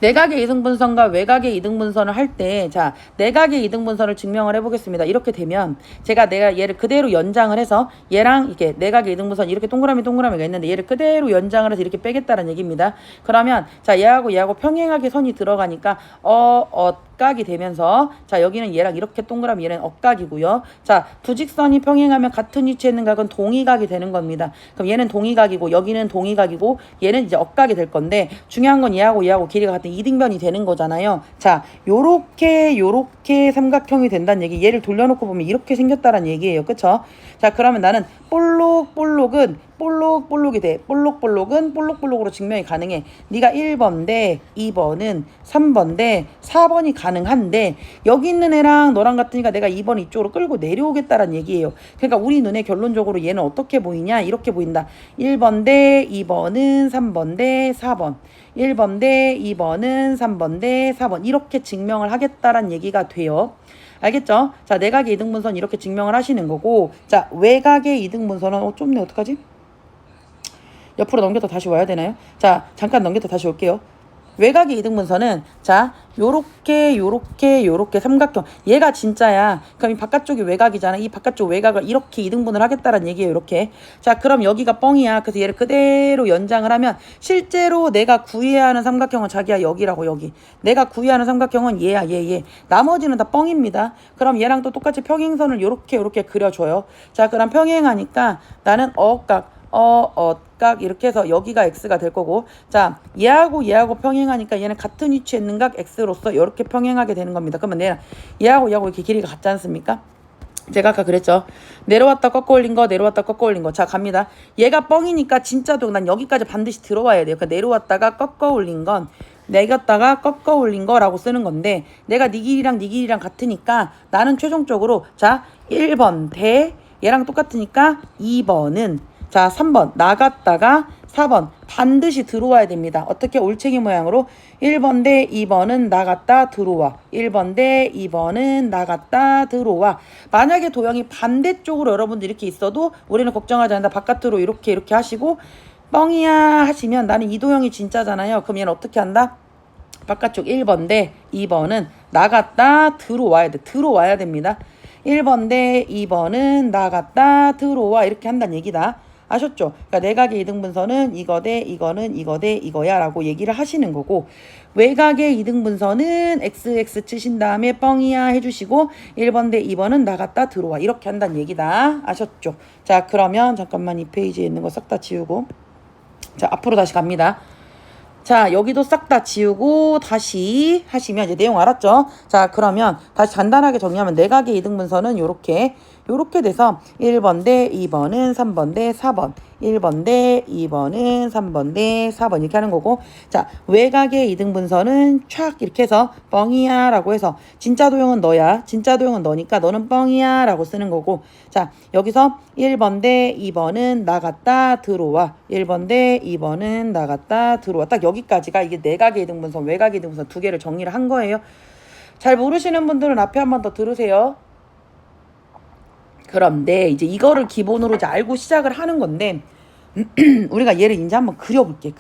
내각의 이등분선과 외각의 이등분선을 할 때 자 내각의 이등분선을 증명을 해보겠습니다. 이렇게 되면 내가 얘를 그대로 연장을 해서 얘랑 이렇게 내각의 이등분선 이렇게 동그라미가 있는데 얘를 그대로 연장을 해서 이렇게 빼겠다는 얘기입니다. 그러면 자 얘하고 평행하게 선이 들어가니까 엇각이 되면서 자 여기는 얘랑 이렇게 동그라미 얘는 엇각이고요. 자 두 직선이 평행하면 같은 위치에 있는 각은 동의각이 되는 겁니다. 그럼 얘는 동의각이고 여기는 동의각이고 얘는 이제 엇각이 될 건데 중요한 건 얘하고 길이가 같은 이등변이 되는 거잖아요. 자 요렇게 삼각형이 된다는 얘기. 얘를 돌려놓고 보면 이렇게 생겼다라는 얘기예요. 그쵸? 자 그러면 나는 볼록볼록이 돼. 볼록볼록은 볼록볼록으로 증명이 가능해. 네가 1번 대 2번은 3번 대 4번이 가능한데 여기 있는 애랑 너랑 같으니까 내가 2번 이쪽으로 끌고 내려오겠다라는 얘기예요. 그러니까 우리 눈에 결론적으로 얘는 어떻게 보이냐? 이렇게 보인다. 1번 대 2번은 3번 대 4번 1번 대 2번은 3번 대 4번 이렇게 증명을 하겠다라는 얘기가 돼요. 알겠죠? 자 내각의 이등분선 이렇게 증명을 하시는 거고 자 외각의 이등분선은 좁네 어떡하지? 옆으로 넘겼다 다시 와야 되나요? 자 잠깐 넘겼다 다시 올게요. 외곽의 이등분선은 자 요렇게 삼각형 얘가 진짜야. 그럼 이 바깥쪽이 외곽이잖아. 이 바깥쪽 외곽을 이렇게 이등분을 하겠다라는 얘기예요. 이렇게. 자 그럼 여기가 뻥이야. 그래서 얘를 그대로 연장을 하면 실제로 내가 구해야 하는 삼각형은 자기야 여기라고 여기. 내가 구해야 하는 삼각형은 얘야 얘. 나머지는 다 뻥입니다. 그럼 얘랑 또 똑같이 평행선을 요렇게 그려줘요. 자 그럼 평행하니까 나는 어각 이렇게 해서 여기가 x가 될 거고 자 얘하고 평행하니까 얘는 같은 위치에 있는 각 x로서 이렇게 평행하게 되는 겁니다. 그러면 얘하고 이렇게 길이가 같지 않습니까? 제가 아까 그랬죠. 내려왔다 꺾어 올린 거 내려왔다 꺾어 올린 거. 자 갑니다. 얘가 뻥이니까 진짜도 난 여기까지 반드시 들어와야 돼요. 그러니까 내려왔다가 꺾어 올린 건 내렸다가 꺾어 올린 거라고 쓰는 건데 내가 네 길이랑 같으니까 나는 최종적으로 자 1번 대 얘랑 똑같으니까 2번은 자 3번 나갔다가 4번 반드시 들어와야 됩니다. 어떻게 올챙이 모양으로 1번 대 2번은 나갔다 들어와 1번 대 2번은 나갔다 들어와. 만약에 도형이 반대쪽으로 여러분들 이렇게 있어도 우리는 걱정하지 않는다. 바깥으로 이렇게 하시고 뻥이야 하시면 나는 이 도형이 진짜잖아요. 그럼 얘는 어떻게 한다? 바깥쪽 1번 대 2번은 나갔다 들어와야 돼. 들어와야 됩니다. 1번 대 2번은 나갔다 들어와 이렇게 한다는 얘기다. 아셨죠? 그러니까 내각의 이등분선은 이거 대 이거는 이거 대 이거야 라고 얘기를 하시는 거고 외곽의 이등분선은 XX 치신 다음에 뻥이야 해주시고 1번 대 2번은 나갔다 들어와 이렇게 한다는 얘기다. 아셨죠? 자 그러면 잠깐만 이 페이지에 있는 거 싹 다 지우고 자 앞으로 다시 갑니다. 자 여기도 싹 다 지우고 다시 하시면 이제 내용 알았죠? 자 그러면 다시 간단하게 정리하면 내각의 이등분선은 요렇게 돼서 1번 대 2번은 3번 대 4번 1번 대 2번은 3번 대 4번 이렇게 하는 거고 자 외곽의 이등분선은 촥 이렇게 해서 뻥이야 라고 해서 진짜 도형은 너야 진짜 도형은 너니까 너는 뻥이야 라고 쓰는 거고 자 여기서 1번 대 2번은 나갔다 들어와 1번 대 2번은 나갔다 들어와 딱 여기까지가 이게 내각의 이등분선 외곽의 이등분선 두 개를 정리를 한 거예요. 잘 모르시는 분들은 앞에 한 번 더 들으세요. 그런데 이제 이거를 기본으로 이제 알고 시작을 하는 건데 우리가 얘를 이제 한번 그려볼게.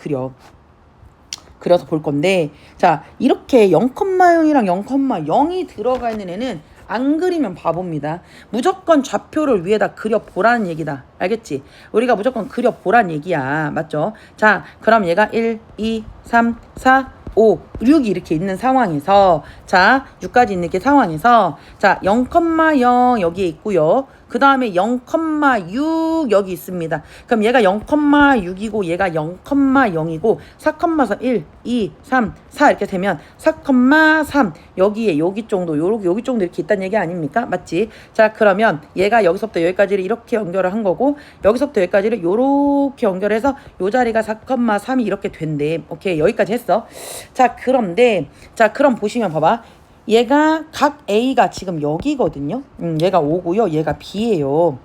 그려서 볼 건데 자 이렇게 0,0이랑 0,0이 들어가 있는 애는 안 그리면 바보입니다. 무조건 좌표를 위에다 그려보라는 얘기다. 알겠지? 우리가 무조건 그려보라는 얘기야. 맞죠? 자 그럼 얘가 1, 2, 3, 4 5, 6이 이렇게 있는 상황에서 자 6까지 있는 게 상황에서 자 0,0 여기에 있고요. 그 다음에 0,6 여기 있습니다. 그럼 얘가 0,6이고 얘가 0,0이고 4,4 1, 2, 3, 4 이렇게 되면 4,3 여기에 여기 정도 여기 정도 이렇게 있다는 얘기 아닙니까? 맞지? 자 그러면 얘가 여기서부터 여기까지를 이렇게 연결을 한 거고 여기서부터 여기까지를 요렇게 연결해서 요 자리가 4,3이 이렇게 된대. 오케이 여기까지 했어. 자 그런데 자 그럼 보시면 봐봐. 얘가 각 A가 지금 여기거든요. 얘가 O고요. 얘가 B예요.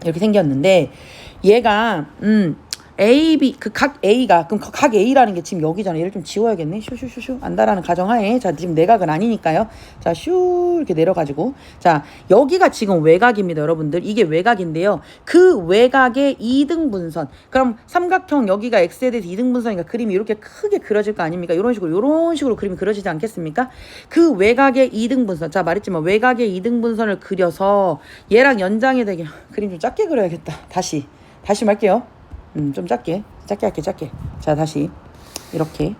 이렇게 생겼는데 얘가 A, B 그 각 A가 그럼 각 A라는 게 지금 여기잖아. 얘를 좀 지워야겠네. 슈슈슈슈 안다라는 가정하에 자 지금 내각은 아니니까요. 자 슈 이렇게 내려가지고 자 여기가 지금 외곽입니다, 여러분들. 이게 외곽인데요. 그 외곽의 이등분선. 그럼 삼각형 여기가 X에 대해서 이등분선이니까 그림이 이렇게 크게 그려질 거 아닙니까? 이런 식으로 그림이 그려지지 않겠습니까? 그 외곽의 이등분선. 자 말했지만 외곽의 이등분선을 그려서 얘랑 연장이 되게 그림 좀 작게 그려야겠다. 다시 말게요. 좀 작게 할게. 자 다시 이렇게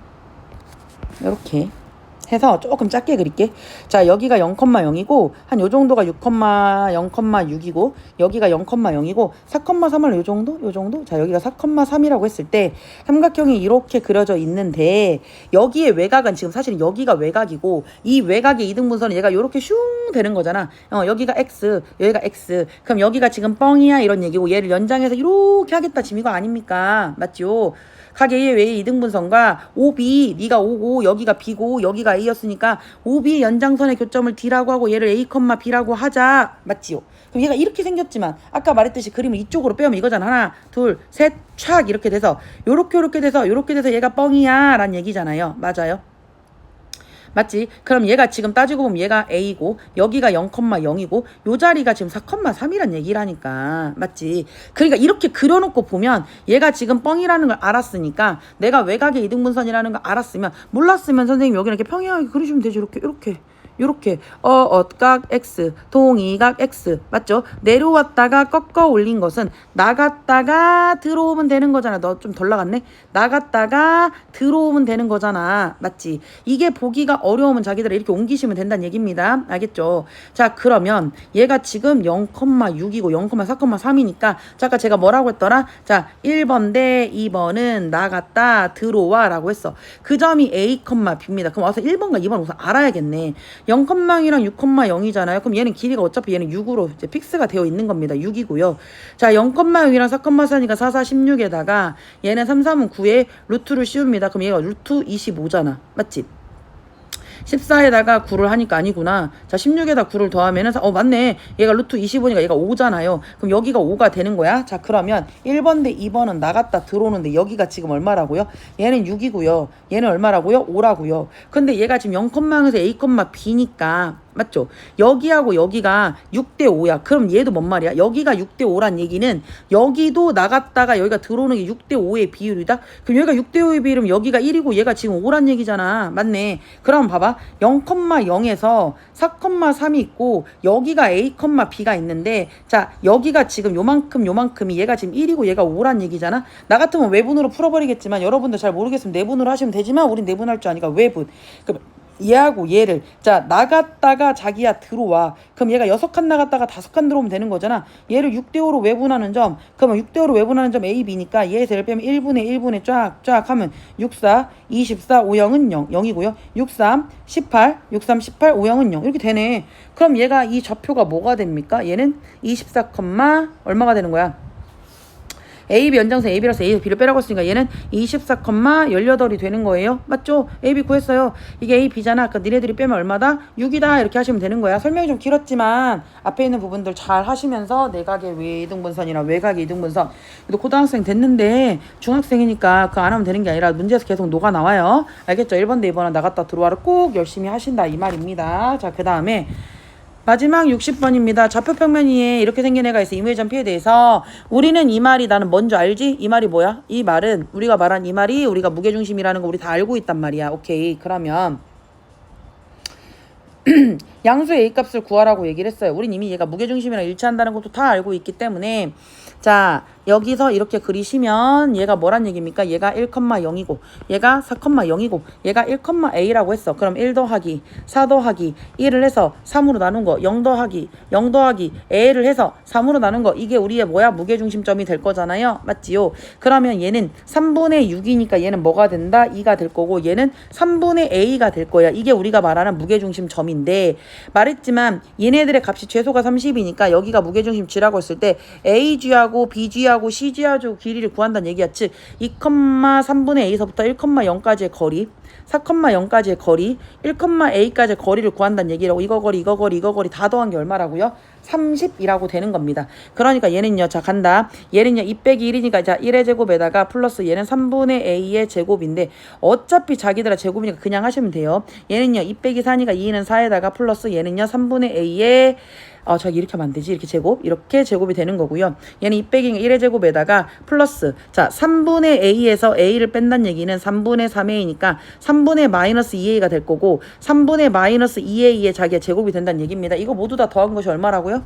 해서 조금 작게 그릴게. 자 여기가 0,0이고 한 요 정도가 0,6이고 여기가 0,0이고 4,3을 요 정도 자 여기가 4,3이라고 했을 때 삼각형이 이렇게 그려져 있는데 여기에 외곽은 지금 사실은 여기가 외곽이고 이 외곽의 이등분선은 얘가 요렇게 슝 되는 거잖아. 여기가 x 여기가 x 그럼 여기가 지금 뻥이야 이런 얘기고 얘를 연장해서 이렇게 하겠다 지금 이거 아닙니까? 맞죠? 각 A의 외의 이등분선과 OB 네가 O고 여기가 B고 여기가 A였으니까 OB의 연장선의 교점을 D라고 하고 얘를 A, B라고 하자. 맞지요? 그럼 얘가 이렇게 생겼지만 아까 말했듯이 그림을 이쪽으로 빼면 이거잖아. 하나 둘 셋 촥 이렇게 돼서 요렇게 돼서 얘가 뻥이야 라는 얘기잖아요. 맞아요? 맞지? 그럼 얘가 지금 따지고 보면 얘가 A고 여기가 0,0이고 요 자리가 지금 4,3이란 얘기라니까. 맞지? 그러니까 이렇게 그려놓고 보면 얘가 지금 뻥이라는 걸 알았으니까 내가 외곽의 이등분선이라는 걸 알았으면 몰랐으면 선생님 여기 이렇게 평행하게 그리시면 되죠. 이렇게. 요렇게 어각 x 동의각 x 맞죠? 내려왔다가 꺾어 올린 것은 나갔다가 들어오면 되는 거잖아. 너 좀 덜 나갔네. 나갔다가 들어오면 되는 거잖아. 맞지? 이게 보기가 어려우면 자기들 이렇게 옮기시면 된다는 얘기입니다. 알겠죠? 자 그러면 얘가 지금 0,6이고 0,4,3이니까 잠깐 제가 뭐라고 했더라? 자 1번 대 2번은 나갔다 들어와 라고 했어. 그 점이 A, B입니다. 그럼 와서 1번과 2번 우선 알아야겠네. 0,0이랑 6,0이잖아요. 그럼 얘는 길이가 어차피 얘는 6으로 이제 픽스가 되어 있는 겁니다. 6이고요. 자, 0,6이랑 4,4니까 4, 4, 16에다가 얘는 3, 3은 9에 루트를 씌웁니다. 그럼 얘가 루트 25잖아. 맞지? 14에다가 9를 하니까 아니구나. 자, 16에다 9를 더하면은 맞네. 얘가 루트 25니까 얘가 5잖아요. 그럼 여기가 5가 되는 거야. 자, 그러면 1번 대 2번은 나갔다 들어오는데 여기가 지금 얼마라고요? 얘는 6이고요. 얘는 얼마라고요? 5라고요. 근데 얘가 지금 0,0에서 A, B니까 맞죠? 여기하고 여기가 6대 5야. 그럼 얘도 뭔 말이야? 여기가 6대 5란 얘기는 여기도 나갔다가 여기가 들어오는 게 6대 5의 비율이다? 그럼 여기가 6대 5의 비율이면 여기가 1이고 얘가 지금 5란 얘기잖아. 맞네. 그럼 봐봐. 0,0에서 4,3이 있고 여기가 A, B가 있는데 자 여기가 지금 요만큼이 얘가 지금 1이고 얘가 5란 얘기잖아. 나 같으면 외분으로 풀어버리겠지만 여러분들 잘 모르겠으면 내분으로 하시면 되지만 우린 내분할 줄 아니까 외분. 그럼 얘하고 얘를 자 나갔다가 자기야 들어와. 그럼 얘가 6칸 나갔다가 5칸 들어오면 되는 거잖아. 얘를 6대5로 외분하는 점 그러면 6대5로 외분하는 점 A, B니까 얘에서 얘를 빼면 1분의 1분의 쫙 하면 64, 24, 5영은 0, 0이고요. 63, 18, 63, 18, 5영은 0 이렇게 되네. 그럼 얘가 이 좌표가 뭐가 됩니까? 얘는 24, 얼마가 되는 거야? AB 연장선 AB라서 A에서 B를 빼라고 했으니까 얘는 24, 18이 되는 거예요. 맞죠? AB 구했어요. 이게 A, B잖아. 아까 니네들이 빼면 얼마다? 6이다. 이렇게 하시면 되는 거야. 설명이 좀 길었지만 앞에 있는 부분들 잘 하시면서 내각의 외이등분선이랑 외곽의 이등분선 그래도 고등학생 됐는데 중학생이니까 그거 안 하면 되는 게 아니라 문제에서 계속 녹아 나와요. 알겠죠? 1번 대 2번은 나갔다 들어와를 꼭 열심히 하신다 이 말입니다. 자, 그 다음에 마지막 60번입니다. 좌표평면위에 이렇게 생긴 애가 있어. 이무회전 P에 대해서 우리는 이 말이 나는 뭔지 알지? 이 말이 뭐야? 이 말은 우리가 말한 이 말이 우리가 무게중심이라는 거 우리 다 알고 있단 말이야. 오케이. 그러면 양수의 A값을 구하라고 얘기를 했어요. 우린 이미 얘가 무게중심이랑 일치한다는 것도 다 알고 있기 때문에 자 여기서 이렇게 그리시면 얘가 뭐란 얘기입니까? 얘가 1,0이고 얘가 4,0이고 얘가 1,a라고 했어. 그럼 1 더하기 4 더하기 1을 해서 3으로 나눈 거 0 더하기 a를 해서 3으로 나눈 거 이게 우리의 뭐야? 무게중심점이 될 거잖아요. 맞지요? 그러면 얘는 3분의 6이니까 얘는 뭐가 된다? 2가 될 거고 얘는 3분의 a가 될 거야. 이게 우리가 말하는 무게중심점인데 말했지만 얘네들의 값이 최소가 30이니까 여기가 무게중심치라고 했을 때 AG하고 BG하고 CG하고 길이를 구한다는 얘기야. 즉 2,3분의 A서부터 1,0까지의 거리 4,0까지의 거리 1,a까지의 거리를 구한다는 얘기라고. 이거 거리 다 더한 게 얼마라고요? 30이라고 되는 겁니다. 그러니까 얘는요. 자 간다. 얘는요. 2 빼기 1이니까 자 1의 제곱에다가 플러스 얘는 3분의 a의 제곱인데 어차피 자기들의 제곱이니까 그냥 하시면 돼요. 얘는요. 2 빼기 4니까 2는 4에다가 플러스 얘는요. 3분의 a의 저기 이렇게 하면 안 되지. 이렇게 제곱이 되는 거고요. 얘는 2 빼기 1의 제곱에다가 플러스 자 3분의 a에서 a를 뺀다는 얘기는 3분의 3a니까 3분의 마이너스 2a가 될 거고 3분의 마이너스 2a의 자기의 제곱이 된다는 얘기입니다. 이거 모두 다 더한 것이 얼마라고요?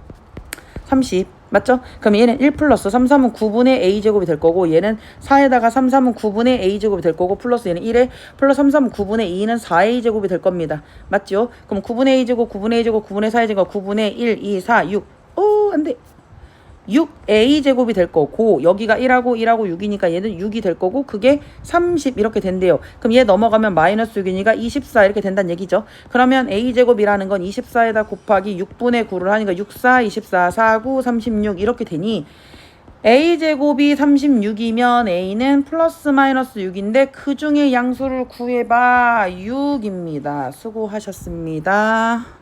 30 맞죠? 그럼 얘는 1 플러스 3, 3은 9분의 a제곱이 될 거고 얘는 4에다가 3, 3은 9분의 a제곱이 될 거고 플러스 얘는 1에 플러스 3, 3은 9분의 2는 4a제곱이 될 겁니다. 맞죠? 그럼 9분의 a제곱, 9분의 a제곱, 9분의 4a제곱, 9분의 1, 2, 4, 6 안 돼. 6a제곱이 될 거고 여기가 1하고 6이니까 얘는 6이 될 거고 그게 30 이렇게 된대요. 그럼 얘 넘어가면 마이너스 6이니까 24 이렇게 된다는 얘기죠. 그러면 a제곱이라는 건 24에다 곱하기 6분의 9를 하니까 6, 4, 24, 4, 9, 36 이렇게 되니 a제곱이 36이면 a는 플러스 마이너스 6인데 그 중에 양수를 구해봐 6입니다. 수고하셨습니다.